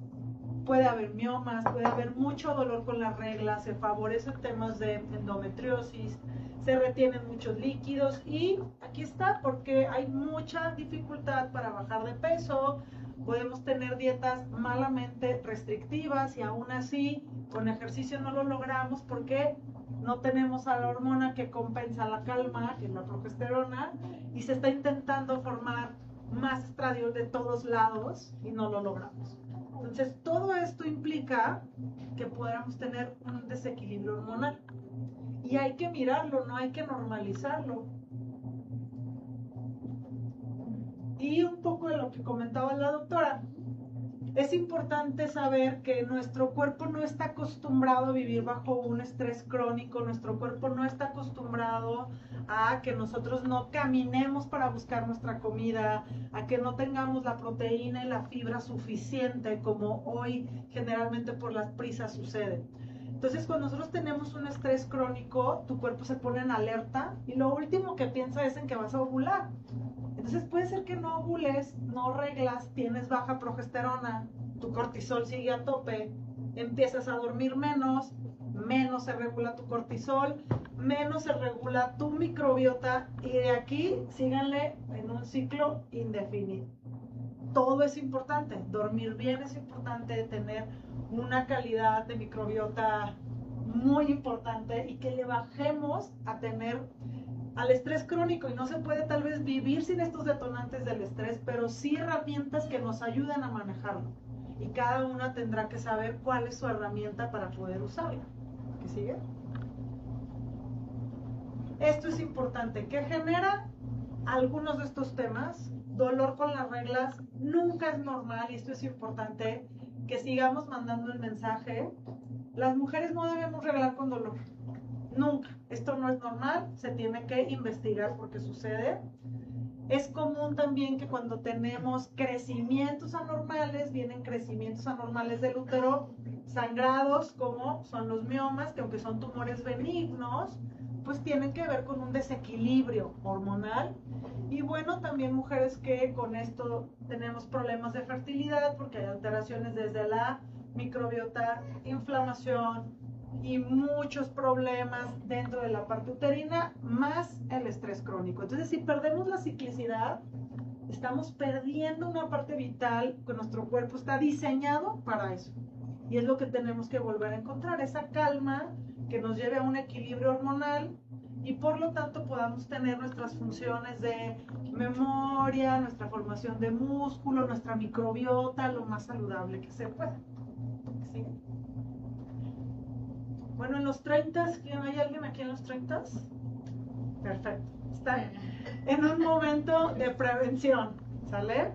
Puede haber miomas, puede haber mucho dolor con las reglas, se favorecen temas de endometriosis, se retienen muchos líquidos y aquí está porque hay mucha dificultad para bajar de peso. Podemos tener dietas malamente restrictivas y aún así con ejercicio no lo logramos porque no tenemos a la hormona que compensa la calma, que es la progesterona, y se está intentando formar más estradiol de todos lados y no lo logramos. Entonces, todo esto implica que podamos tener un desequilibrio hormonal. Y hay que mirarlo, no hay que normalizarlo. Y un poco de lo que comentaba la doctora, es importante saber que nuestro cuerpo no está acostumbrado a vivir bajo un estrés crónico, nuestro cuerpo no está acostumbrado a que nosotros no caminemos para buscar nuestra comida, a que no tengamos la proteína y la fibra suficiente como hoy generalmente por las prisas sucede. Entonces, cuando nosotros tenemos un estrés crónico, tu cuerpo se pone en alerta y lo último que piensa es en que vas a ovular. Entonces puede ser que no ovules, no reglas, tienes baja progesterona, tu cortisol sigue a tope, empiezas a dormir menos, menos se regula tu cortisol, menos se regula tu microbiota y de aquí síganle en un ciclo indefinido. Todo es importante, dormir bien es importante, tener una calidad de microbiota muy importante y que le bajemos a tener al estrés crónico y no se puede tal vez vivir sin estos detonantes del estrés, pero sí herramientas que nos ayudan a manejarlo. Y cada una tendrá que saber cuál es su herramienta para poder usarla. ¿Qué sigue? Esto es importante. ¿Qué genera algunos de estos temas? Dolor con las reglas nunca es normal y esto es importante que sigamos mandando el mensaje. Las mujeres no debemos reglar con dolor. Nunca. Esto no es normal, se tiene que investigar por qué sucede. Es común también que cuando tenemos crecimientos anormales, vienen crecimientos anormales del útero, sangrados como son los miomas, que aunque son tumores benignos, pues tienen que ver con un desequilibrio hormonal. Y bueno, también mujeres que con esto tenemos problemas de fertilidad porque hay alteraciones desde la microbiota, inflamación, y muchos problemas dentro de la parte uterina, más el estrés crónico. Entonces, si perdemos la ciclicidad, estamos perdiendo una parte vital que nuestro cuerpo está diseñado para eso. Y es lo que tenemos que volver a encontrar, esa calma que nos lleve a un equilibrio hormonal y por lo tanto podamos tener nuestras funciones de memoria, nuestra formación de músculo, nuestra microbiota, lo más saludable que se pueda. ¿Sí? Bueno, en los 30, ¿hay alguien aquí en los 30? Perfecto. Están en un momento de prevención, ¿sale?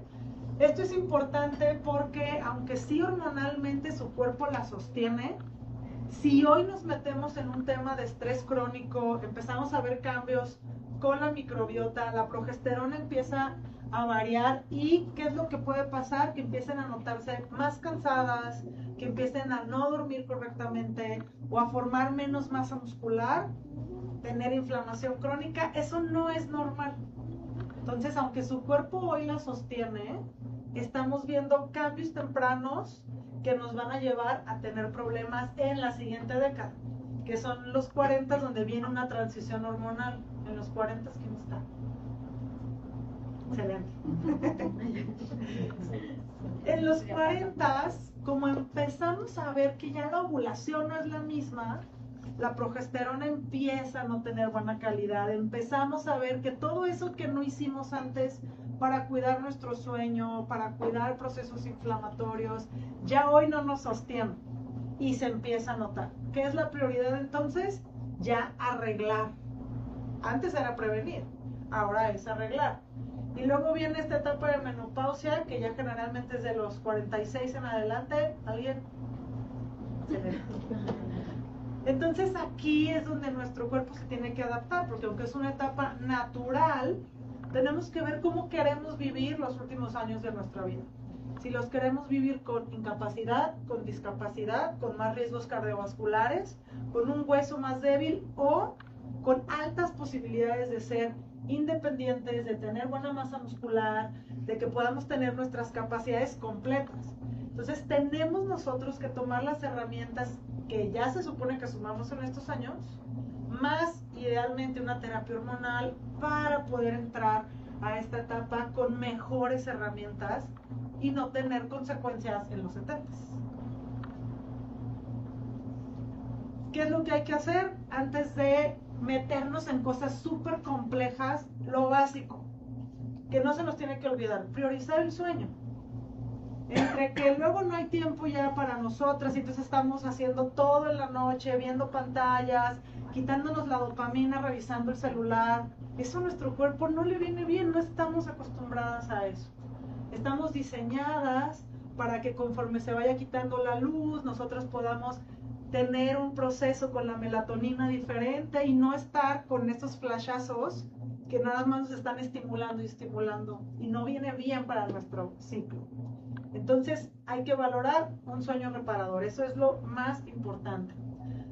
Esto es importante porque aunque sí hormonalmente su cuerpo la sostiene, si hoy nos metemos en un tema de estrés crónico, empezamos a ver cambios con la microbiota, la progesterona empieza a variar y ¿qué es lo que puede pasar? Que empiecen a notarse más cansadas, que empiecen a no dormir correctamente o a formar menos masa muscular, tener inflamación crónica, eso no es normal. Entonces, aunque su cuerpo hoy la sostiene, estamos viendo cambios tempranos que nos van a llevar a tener problemas en la siguiente década, que son los 40, donde viene una transición hormonal. En los 40, ¿quién está? Excelente. En los 40, como empezamos a ver que ya la ovulación no es la misma, la progesterona empieza a no tener buena calidad, empezamos a ver que todo eso que no hicimos antes para cuidar nuestro sueño, para cuidar procesos inflamatorios, ya hoy no nos sostiene y se empieza a notar. ¿Qué es la prioridad entonces? Ya arreglar. Antes era prevenir, ahora es arreglar. Y luego viene esta etapa de menopausia, que ya generalmente es de los 46 en adelante. ¿Alguien? Entonces aquí es donde nuestro cuerpo se tiene que adaptar, porque aunque es una etapa natural, tenemos que ver cómo queremos vivir los últimos años de nuestra vida. Si los queremos vivir con incapacidad, con discapacidad, con más riesgos cardiovasculares, con un hueso más débil o con altas posibilidades de ser independientes, de tener buena masa muscular, de que podamos tener nuestras capacidades completas. Entonces tenemos nosotros que tomar las herramientas que ya se supone que sumamos en estos años, más idealmente una terapia hormonal para poder entrar a esta etapa con mejores herramientas y no tener consecuencias en los 70. ¿Qué es lo que hay que hacer antes de meternos en cosas súper complejas? Lo básico, que no se nos tiene que olvidar, priorizar el sueño. Entre que luego no hay tiempo ya para nosotras y entonces estamos haciendo todo en la noche, viendo pantallas, quitándonos la dopamina, revisando el celular, eso a nuestro cuerpo no le viene bien, no estamos acostumbradas a eso. Estamos diseñadas para que conforme se vaya quitando la luz, nosotros podamos tener un proceso con la melatonina diferente y no estar con estos flashazos que nada más nos están estimulando y estimulando y no viene bien para nuestro ciclo. Entonces hay que valorar un sueño reparador, eso es lo más importante.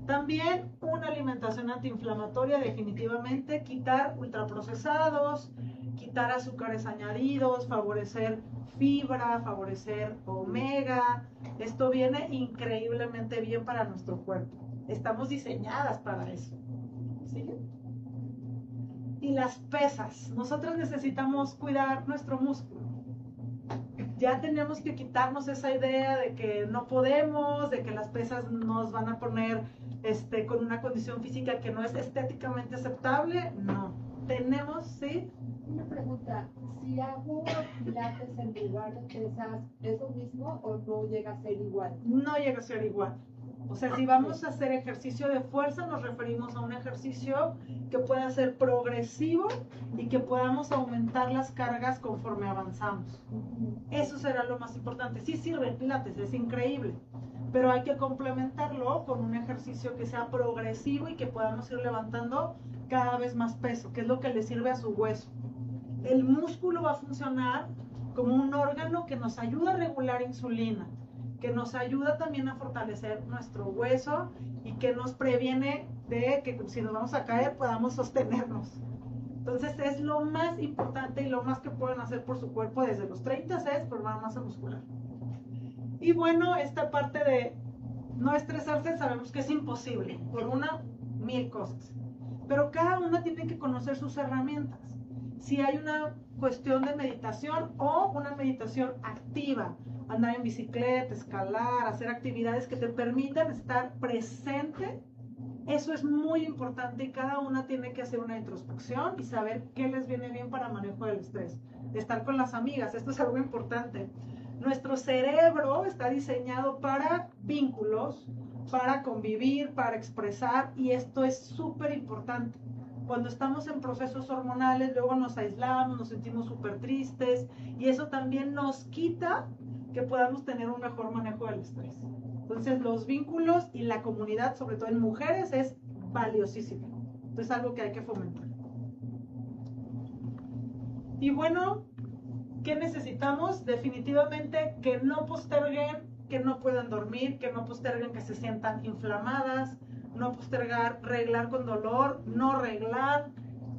También una alimentación antiinflamatoria, definitivamente, quitar ultraprocesados, quitar azúcares añadidos, favorecer fibra, favorecer omega. Esto viene increíblemente bien para nuestro cuerpo. Estamos diseñadas para eso. ¿Sí? Y las pesas. Nosotros necesitamos cuidar nuestro músculo. Ya tenemos que quitarnos esa idea de que no podemos, de que las pesas nos van a poner con una condición física que no es estéticamente aceptable. No, tenemos, ¿sí? Una pregunta, si hago pilates en lugar de pesas, ¿es lo mismo o no llega a ser igual? No llega a ser igual. O sea, si vamos a hacer ejercicio de fuerza, nos referimos a un ejercicio que pueda ser progresivo y que podamos aumentar las cargas conforme avanzamos. Eso será lo más importante. Sí sirve el pilates, es increíble, pero hay que complementarlo con un ejercicio que sea progresivo y que podamos ir levantando cada vez más peso, que es lo que le sirve a su hueso. El músculo va a funcionar como un órgano que nos ayuda a regular insulina, que nos ayuda también a fortalecer nuestro hueso y que nos previene de que si nos vamos a caer podamos sostenernos. Entonces es lo más importante y lo más que pueden hacer por su cuerpo desde los 30 es formar masa muscular. Y bueno, esta parte de no estresarse sabemos que es imposible por mil cosas, pero cada una tiene que conocer sus herramientas. Si hay una cuestión de meditación o una meditación activa, andar en bicicleta, escalar, hacer actividades que te permitan estar presente, eso es muy importante y cada una tiene que hacer una introspección y saber qué les viene bien para manejo del estrés. Estar con las amigas, esto es algo importante. Nuestro cerebro está diseñado para vínculos, para convivir, para expresar, y esto es súper importante. Cuando estamos en procesos hormonales, luego nos aislamos, nos sentimos súper tristes, y eso también nos quita que podamos tener un mejor manejo del estrés. Entonces, los vínculos y la comunidad, sobre todo en mujeres, es valiosísimo. Entonces, es algo que hay que fomentar. Y bueno, ¿qué necesitamos? Definitivamente que no posterguen, que no puedan dormir, que no posterguen que se sientan inflamadas, no postergar, reglar con dolor, no reglar.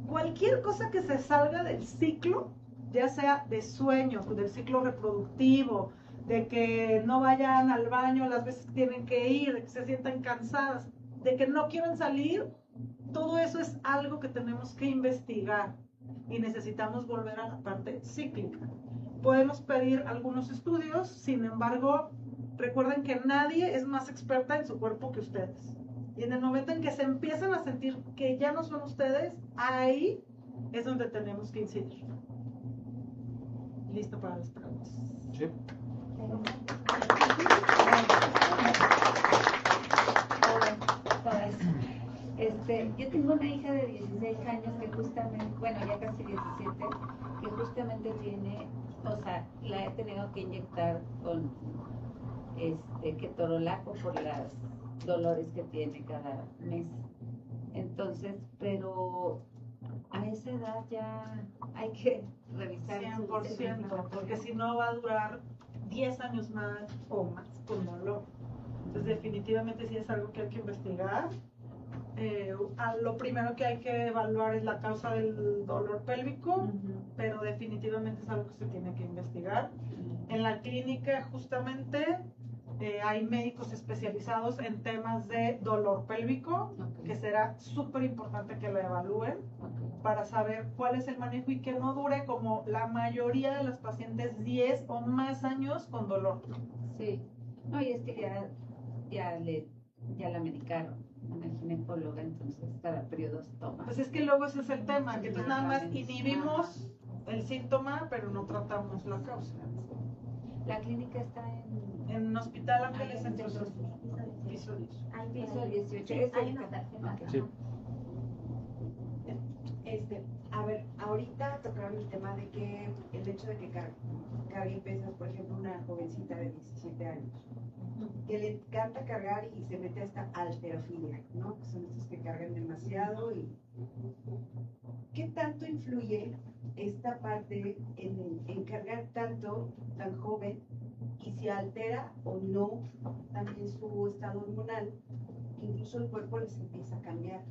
Cualquier cosa que se salga del ciclo, ya sea de sueño, del ciclo reproductivo, de que no vayan al baño las veces que tienen que ir, de que se sientan cansadas, de que no quieran salir, todo eso es algo que tenemos que investigar y necesitamos volver a la parte cíclica. Podemos pedir algunos estudios, sin embargo, recuerden que nadie es más experta en su cuerpo que ustedes. Y en el momento en que se empiezan a sentir que ya no son ustedes, ahí es donde tenemos que incidir. ¿Listo para las preguntas? Sí. Yo tengo una hija de 16 años que justamente, bueno, ya casi 17, que justamente tiene, o sea, la he tenido que inyectar con ketorolaco por los dolores que tiene cada mes. Entonces, pero a esa edad ya hay que revisar 100%, porque si no va a durar 10 años más o más con dolor. Entonces, definitivamente sí es algo que hay que investigar. Lo primero que hay que evaluar es la causa del dolor pélvico, pero definitivamente es algo que se tiene que investigar. En la clínica, justamente, hay médicos especializados en temas de dolor pélvico, que será súper importante que lo evalúen para saber cuál es el manejo y que no dure, como la mayoría de las pacientes, 10 o más años con dolor. Sí, no, y es que ya la medicaron, una ginecóloga, entonces cada periodo se toma. Pues es que luego ese es el tema, que entonces nada más inhibimos el síntoma, pero no tratamos la causa. La clínica está en un Hospital Ángeles Centro Sur, piso 10. Piso 18. Hay una tarjeta. Sí. A ver, ahorita tocaron el tema de que el hecho de que cargue pesas, por ejemplo, una jovencita de 17 años, que le encanta cargar y se mete a esta halterofilia, ¿no? Que son estos que cargan demasiado. Y ¿qué tanto influye esta parte en cargar tanto, tan joven, y si altera o no también su estado hormonal? Incluso el cuerpo les empieza a cambiar.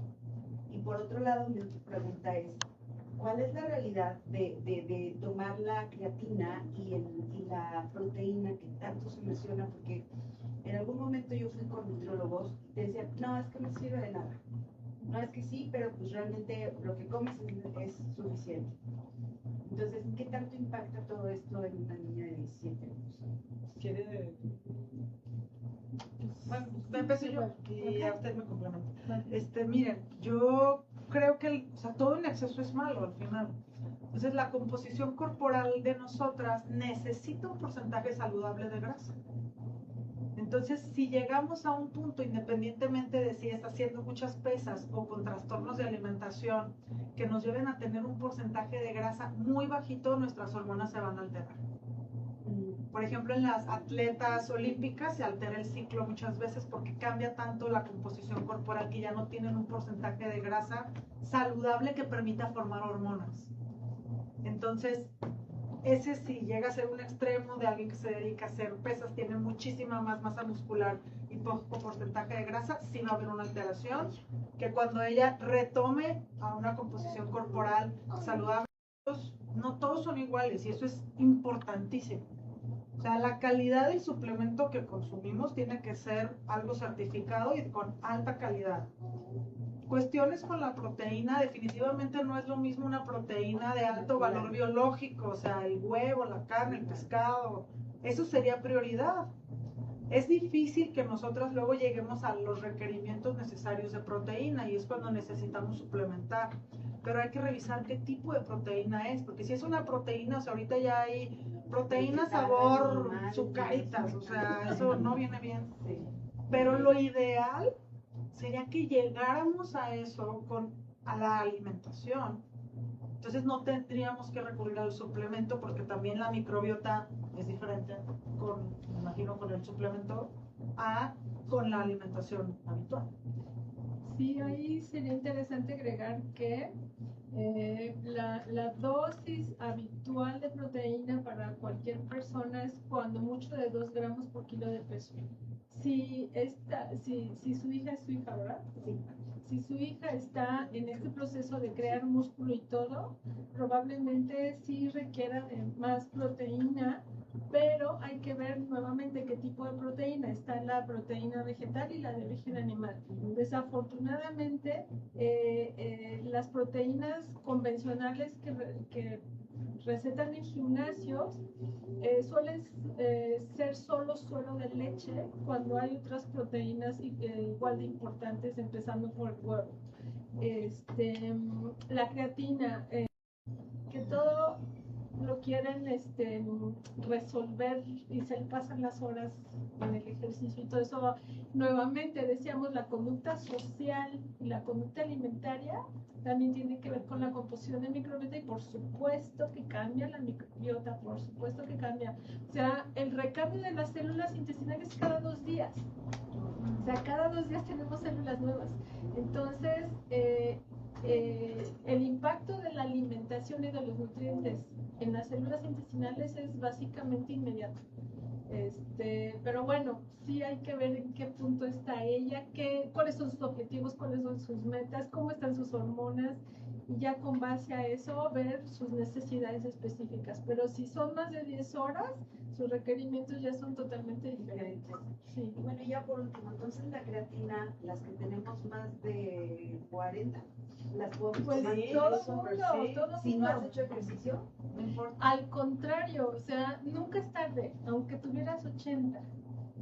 Y por otro lado, mi otra pregunta es, ¿cuál es la realidad de tomar la creatina y la proteína que tanto se menciona? Porque en algún momento yo fui con nutriólogos y te decían, no, es que no sirve de nada. No, es que sí, pero pues realmente lo que comes es suficiente. Entonces, ¿qué tanto impacta todo esto en una niña de 17 años? ¿Quiere? Bueno, empecé yo y a usted me complementa. Miren, yo creo que todo en exceso es malo al final. Entonces, la composición corporal de nosotras necesita un porcentaje saludable de grasa. Entonces, si llegamos a un punto, independientemente de si está haciendo muchas pesas o con trastornos de alimentación, que nos lleven a tener un porcentaje de grasa muy bajito, nuestras hormonas se van a alterar. Por ejemplo, en las atletas olímpicas se altera el ciclo muchas veces porque cambia tanto la composición corporal que ya no tienen un porcentaje de grasa saludable que permita formar hormonas. Entonces, ese sí llega a ser un extremo de alguien que se dedica a hacer pesas, tiene muchísima más masa muscular y poco porcentaje de grasa, sí va a haber una alteración, que cuando ella retome a una composición corporal saludable, no todos son iguales y eso es importantísimo. O sea, la calidad del suplemento que consumimos tiene que ser algo certificado y con alta calidad. Cuestiones con la proteína, definitivamente no es lo mismo una proteína de alto valor biológico, o sea, el huevo, la carne, el pescado, eso sería prioridad. Es difícil que nosotras luego lleguemos a los requerimientos necesarios de proteína y es cuando necesitamos suplementar. Pero hay que revisar qué tipo de proteína es, porque si es una proteína, o sea, ahorita ya hay proteína Etiquetada, sabor animal, sucaritas, o sea, eso no viene bien. Sí. Pero lo ideal sería que llegáramos a eso a la alimentación. Entonces no tendríamos que recurrir al suplemento porque también la microbiota es diferente me imagino, con el suplemento con la alimentación habitual. Sí, ahí sería interesante agregar que la dosis habitual de proteína para cualquier persona es cuando mucho de 2 gramos por kilo de peso. Si su hija es su hija, ¿verdad? Sí. Si su hija está en este proceso de crear músculo y todo, probablemente sí requiera de más proteína, pero hay que ver nuevamente qué tipo de proteína. Está la proteína vegetal y la de origen animal. Desafortunadamente, las proteínas convencionales que recetan en gimnasios suelen ser solo suero de leche cuando hay otras proteínas igual de importantes, empezando por el huevo. La creatina, que todo lo quieren resolver y se pasan las horas en el ejercicio y todo eso. Nuevamente decíamos, la conducta social y la conducta alimentaria también tiene que ver con la composición de microbiota, y por supuesto que cambia la microbiota, por supuesto que cambia. O sea, el recambio de las células intestinales cada 2 días. O sea, cada 2 días tenemos células nuevas. Entonces, el impacto de la alimentación y de los nutrientes en las células intestinales es básicamente inmediato. Pero bueno, sí hay que ver en qué punto está ella, cuáles son sus objetivos, cuáles son sus metas, cómo están sus hormonas, y ya con base a eso ver sus necesidades específicas. Pero si son más de 10 horas, sus requerimientos ya son totalmente diferentes. Sí. Bueno, y ya por último, entonces la creatina, las que tenemos más de 40, las podemos Pues tomar todo si no mundo. has hecho ejercicio, no importa. Al contrario, o sea, nunca es tarde, aunque tuvieras 80,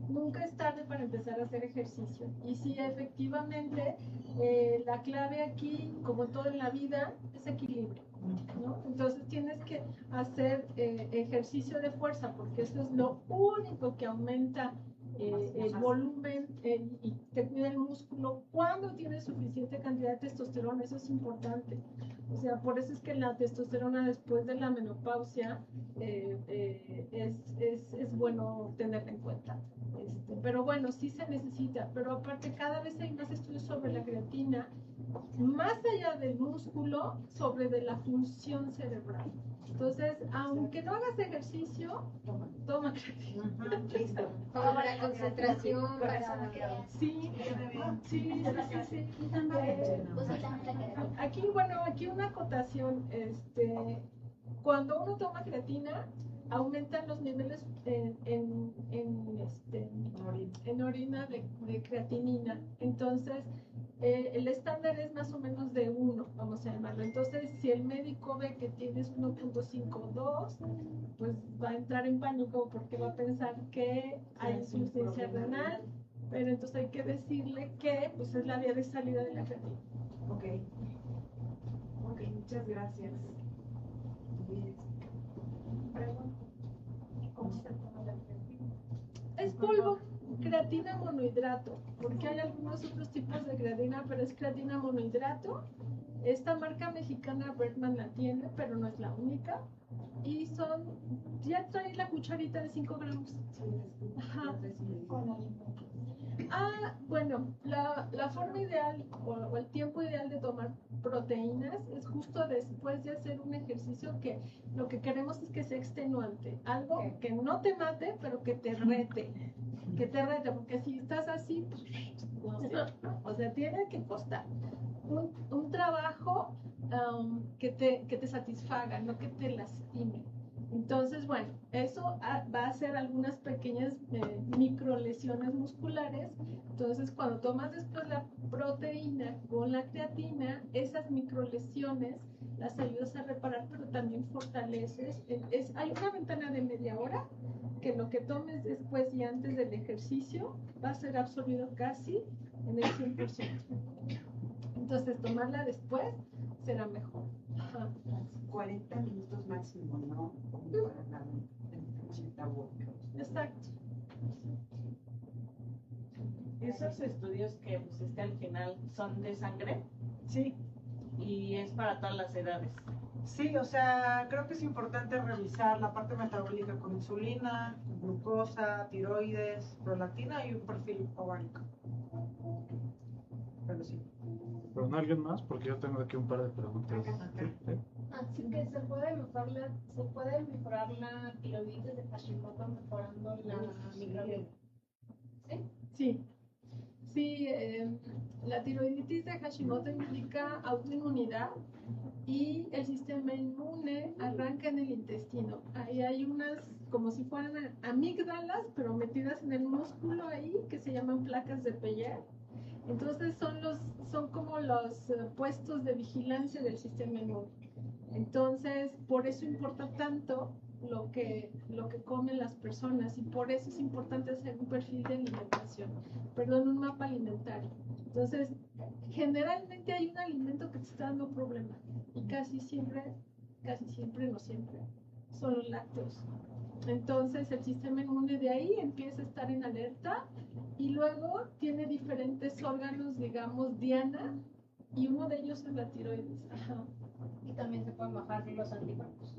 nunca es tarde para empezar a hacer ejercicio. Y sí, efectivamente, la clave aquí, como todo en la vida, es equilibrio, ¿no? Entonces tienes que hacer ejercicio de fuerza, porque eso es lo único que aumenta el volumen y te cuida el músculo cuando tienes suficiente cantidad de testosterona. Eso es importante. O sea, por eso es que la testosterona después de la menopausia es bueno tenerla en cuenta. Pero bueno, sí se necesita. Pero aparte, cada vez hay más estudios sobre la creatina, más allá del músculo, sobre de la función cerebral. Entonces, aunque no hagas ejercicio, toma creatina. Listo. Como para concentración, para... Sí. Aquí una acotación, cuando uno toma creatina, aumentan los niveles en orina de creatinina. Entonces, el estándar es más o menos de 1, vamos a llamarlo. Entonces, si el médico ve que tienes 1.52, pues va a entrar en pánico porque va a pensar que hay insuficiencia renal, pero entonces hay que decirle que pues es la vía de salida de la creatina. Ok, muchas gracias. ¿Cómo se toma la creatina? Es polvo, creatina monohidrato, porque hay algunos otros tipos de creatina, pero es creatina monohidrato. Esta marca mexicana Bergman la tiene, pero no es la única. Y ya trae la cucharita de 5 gramos. Ajá. Bueno, la forma ideal o el tiempo ideal de tomar proteínas es justo después de hacer un ejercicio que lo que queremos es que sea extenuante, algo que no te mate, pero que te rete, porque si estás así, o sea, tiene que costar un trabajo que te satisfaga, no que te lastime. Entonces, bueno, eso va a hacer algunas pequeñas microlesiones musculares. Entonces, cuando tomas después la proteína con la creatina, esas microlesiones las ayudas a reparar, pero también fortaleces. Hay una ventana de media hora que lo que tomes después y antes del ejercicio va a ser absorbido casi en el 100%. Entonces, tomarla después será mejor. Ajá. 40 minutos máximo, ¿no? tabú. Exacto. Esos estudios que pusiste al final son de sangre Sí, y es para todas las edades. sí, o sea, creo que es importante revisar la parte metabólica con insulina, glucosa, tiroides, prolactina y un perfil ovárico. Pero sí. ¿Pero no alguien más? Porque yo tengo aquí un par de preguntas. Sí. Así que se puede mejorar la tiroides de Hashimoto mejorando la microbiota. ¿Sí? Sí, la tiroiditis de Hashimoto implica autoinmunidad y el sistema inmune arranca en el intestino. Ahí hay unas, como si fueran amígdalas, pero metidas en el músculo ahí, que se llaman placas de Peyer. Entonces son como los puestos de vigilancia del sistema inmune. Entonces, por eso importa tanto lo que comen las personas y por eso es importante hacer un perfil de alimentación, un mapa alimentario. Entonces, generalmente hay un alimento que te está dando problemas y casi siempre, no siempre, son los lácteos. Entonces, el sistema inmune de ahí empieza a estar en alerta y luego tiene diferentes órganos, digamos, diana, y uno de ellos es la tiroides. Ajá. Y también se pueden bajar los anticuerpos.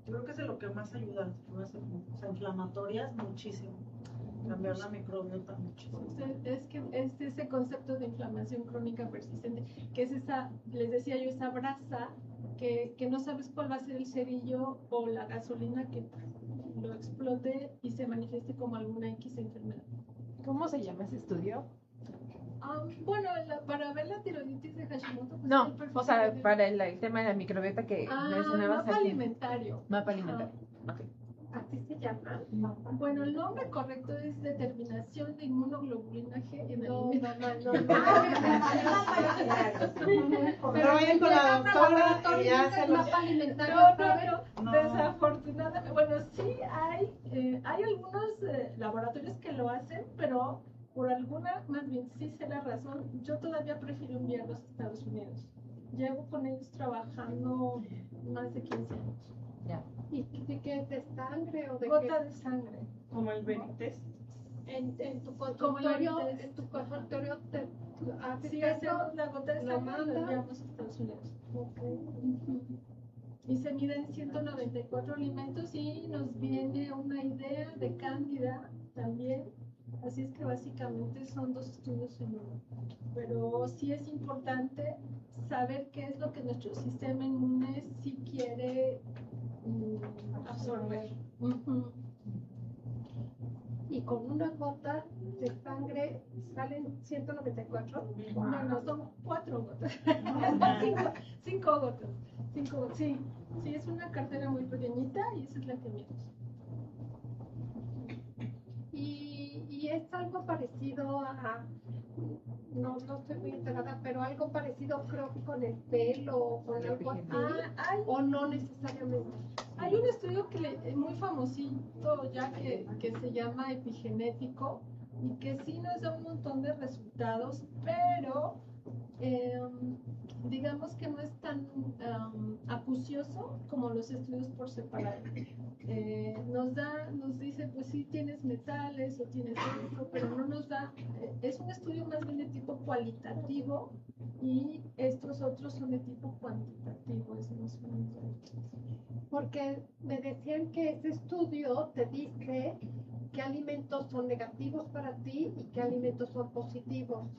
Yo creo que es de lo que más ayuda a las enfermedades inflamatorias, muchísimo. Cambiar la microbiota muchísimo. Es que es ese concepto de inflamación crónica persistente, que es esa, les decía yo, esa brasa que no sabes cuál va a ser el cerillo o la gasolina que lo explote y se manifieste como alguna X enfermedad. ¿Cómo se llama ese estudio? Bueno, para ver la tiroiditis de Hashimoto. Pues No, o sea, para el tema de la microbiota que mencionabas mapa aquí. alimentario. Mapa alimentario. Ok. Así se llama. Bueno, el nombre correcto es determinación de inmunoglobulina G en el alimento. Pero vayan con la doctora y ya se los... mapa alimentario. No. Desafortunadamente, bueno, sí hay algunos laboratorios que lo hacen, pero por alguna, más bien sí sé la razón, yo todavía prefiero enviarlos a Estados Unidos. Llevo con ellos trabajando más de 15 años. Ya. ¿Y de qué es de sangre o de Gota qué? de sangre. Como el Benítez. En tu Como consultorio te haces Sí, eso, hacemos la gota de lo sangre y lo manda. enviamos a Estados Unidos. Ujú. Y se miden 194 alimentos y nos viene una idea de cándida también. Así es que básicamente son 2 estudios en uno. Pero sí es importante saber qué es lo que nuestro sistema inmune sí quiere absorber. Y con una gota de sangre salen 194. No, son 4 gotas. 5 gotas. 5 gotas. Sí, es una cartera muy pequeñita y esa es la que miras. Y es algo parecido a, no estoy muy enterada, pero algo parecido creo que con el pelo o con algo así, o no necesariamente. Hay un estudio muy famosito ya que se llama epigenético y que sí nos da un montón de resultados, pero digamos que no es tan acucioso como los estudios por separado. Nos dice, pues sí tienes metales o tienes esto, pero no nos da, es un estudio más bien de tipo cualitativo y estos otros son de tipo cuantitativo, eso no es un... Porque me decían que ese estudio te dice qué alimentos son negativos para ti y qué alimentos son positivos.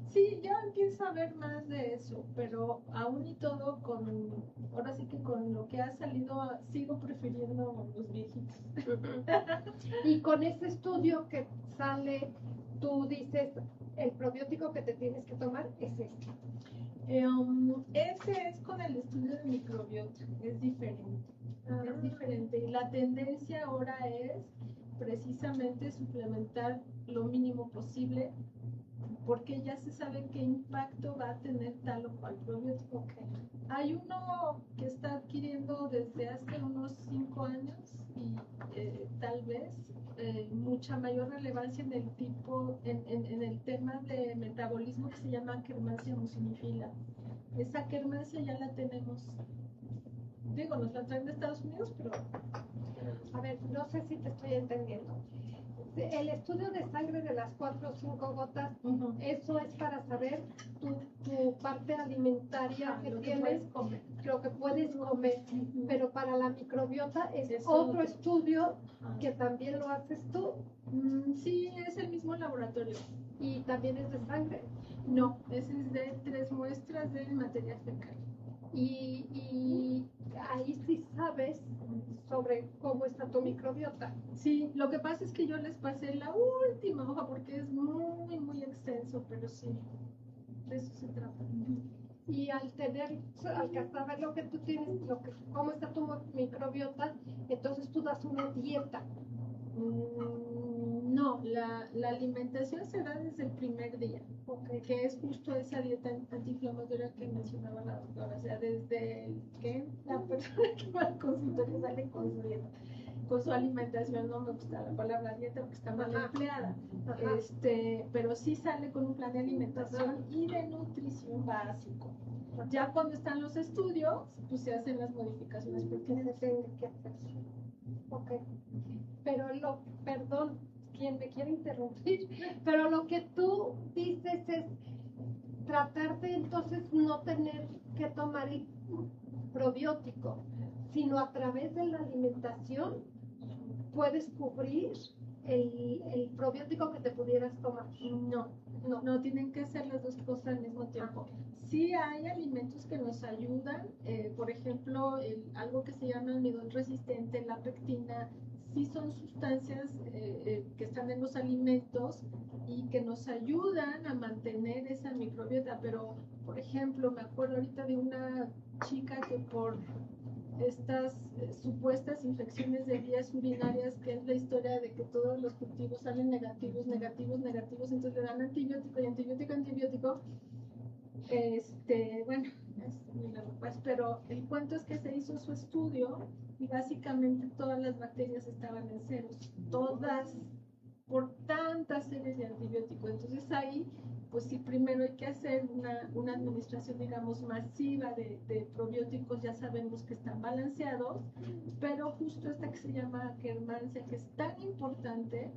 Sí, ya empiezo a ver más de eso, pero aún y todo ahora sí que con lo que ha salido, sigo prefiriendo los viejitos. Y con ese estudio que sale, tú dices, el probiótico que te tienes que tomar es este. Ese es con el estudio de microbiota, es diferente. Es diferente. Y la tendencia ahora es precisamente suplementar lo mínimo posible, porque ya se sabe qué impacto va a tener tal o cual probiótico. Hay uno que está adquiriendo desde hace unos 5 años y tal vez mucha mayor relevancia en el en el tema de metabolismo que se llama Akkermansia mucinifila. Esa Akkermansia ya la tenemos digo, nos la traen de Estados Unidos, pero... A ver, no sé si te estoy entendiendo. El estudio de sangre de las 4 o 5 gotas, eso es para saber tu parte alimentaria que tienes, lo que puedes comer, pero para la microbiota es otro estudio que también lo haces tú. Sí, es el mismo laboratorio. ¿Y también es de sangre? No, ese es de 3 muestras de materia fecal. Y ahí sí sabes sobre cómo está tu microbiota. Sí, lo que pasa es que yo les pasé la última hoja porque es muy, muy extenso, pero sí, de eso se trata. Y al saber lo que tú tienes, cómo está tu microbiota, entonces tú das una dieta. No, la alimentación se da desde el primer día, que es justo esa dieta antiinflamatoria que mencionaba la doctora, o sea, desde que la persona que va al consultorio sale con su dieta, con su alimentación. No me gusta la palabra dieta porque está mal empleada, pero sí sale con un plan de alimentación y de nutrición básico. Ya cuando están los estudios, pues se hacen las modificaciones pertinentes. Que hacer. Ok. Pero perdón, quien me quiere interrumpir, pero lo que tú dices es tratar de entonces no tener que tomar el probiótico, sino a través de la alimentación puedes cubrir el probiótico que te pudieras tomar. No, tienen que ser las dos cosas al mismo tiempo. Sí hay alimentos que nos ayudan, por ejemplo, algo que se llama almidón resistente, la pectina. Sí son sustancias que están en los alimentos y que nos ayudan a mantener esa microbiota, pero por ejemplo me acuerdo ahorita de una chica que por estas supuestas infecciones de vías urinarias, que es la historia de que todos los cultivos salen negativos, entonces le dan antibiótico y antibiótico, bueno, es muy largo, pues, pero el cuento es que se hizo su estudio y básicamente todas las bacterias estaban en ceros, todas, por tantas series de antibióticos. Entonces ahí, pues sí, primero hay que hacer una administración, digamos, masiva de probióticos. Ya sabemos que están balanceados, pero justo esta que se llama Akkermansia, que es tan importante,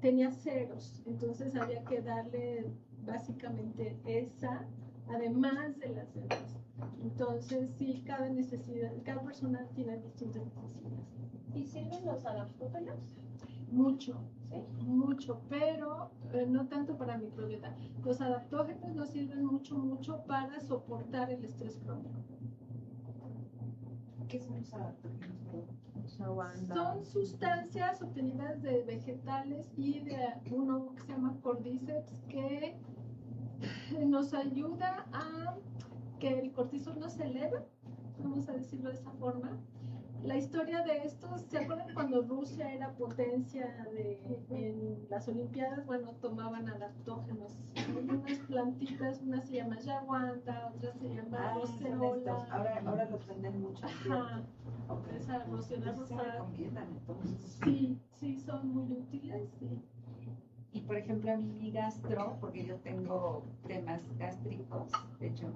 tenía ceros, entonces había que darle básicamente esa, además de las demás. Entonces, sí, cada persona tiene distintas necesidades. ¿Y sirven los adaptógenos? Mucho, ¿sí? Mucho, pero no tanto para microbiota. Los adaptógenos nos sirven mucho para soportar el estrés crónico. ¿Qué son los adaptógenos? Son sustancias obtenidas de vegetales y de uno que se llama Cordyceps, que nos ayuda a que el cortisol no se eleve, vamos a decirlo de esa forma. La historia de estos, ¿se acuerdan cuando Rusia era potencia en las Olimpiadas? Bueno, tomaban adaptógenos. Hay unas plantitas, una se llama Yawanda, otra se llama roseola. Ahora los venden mucho. Ajá. Esa roseola se recomiendan entonces. Sí, son muy útiles, sí. Y por ejemplo a mí mi gastro, porque yo tengo temas gástricos, de hecho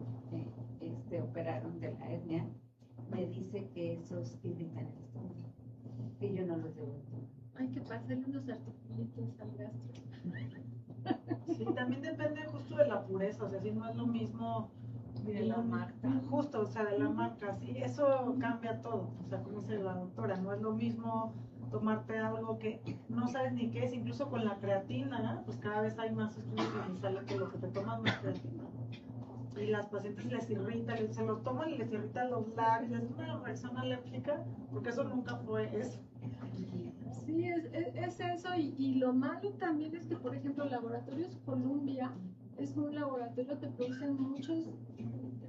operaron de la hernia, me dice que esos irritan el estómago, que yo no los debo tomar. Hay que pasarle unos articulitos al gastro. Sí, también depende justo de la pureza, o sea, si no es lo mismo de la marca. Justo, o sea, de la marca, sí, eso cambia todo, o sea, como dice la doctora, no es lo mismo tomarte algo que no sabes ni qué es, incluso con la creatina, pues cada vez hay más estudios donde sale que lo que te tomas no es creatina. Y las pacientes les irrita, se lo toman y les irrita los labios, es una reacción alérgica, porque eso nunca fue eso. Sí, es eso, y lo malo también es que, por ejemplo, Laboratorios Columbia es un laboratorio que produce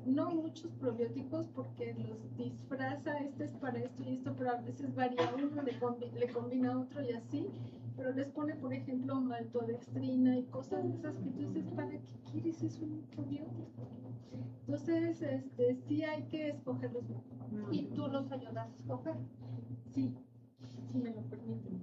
no muchos probióticos porque los disfraza, este es para esto y esto, pero a veces varía uno, le combina otro y así, pero les pone, por ejemplo, maltodextrina y cosas de esas que tú dices, ¿para qué quieres eso en un probiótico? Entonces, sí hay que escogerlos. ¿Y tú nos ayudas a escoger? Sí, si me lo permiten.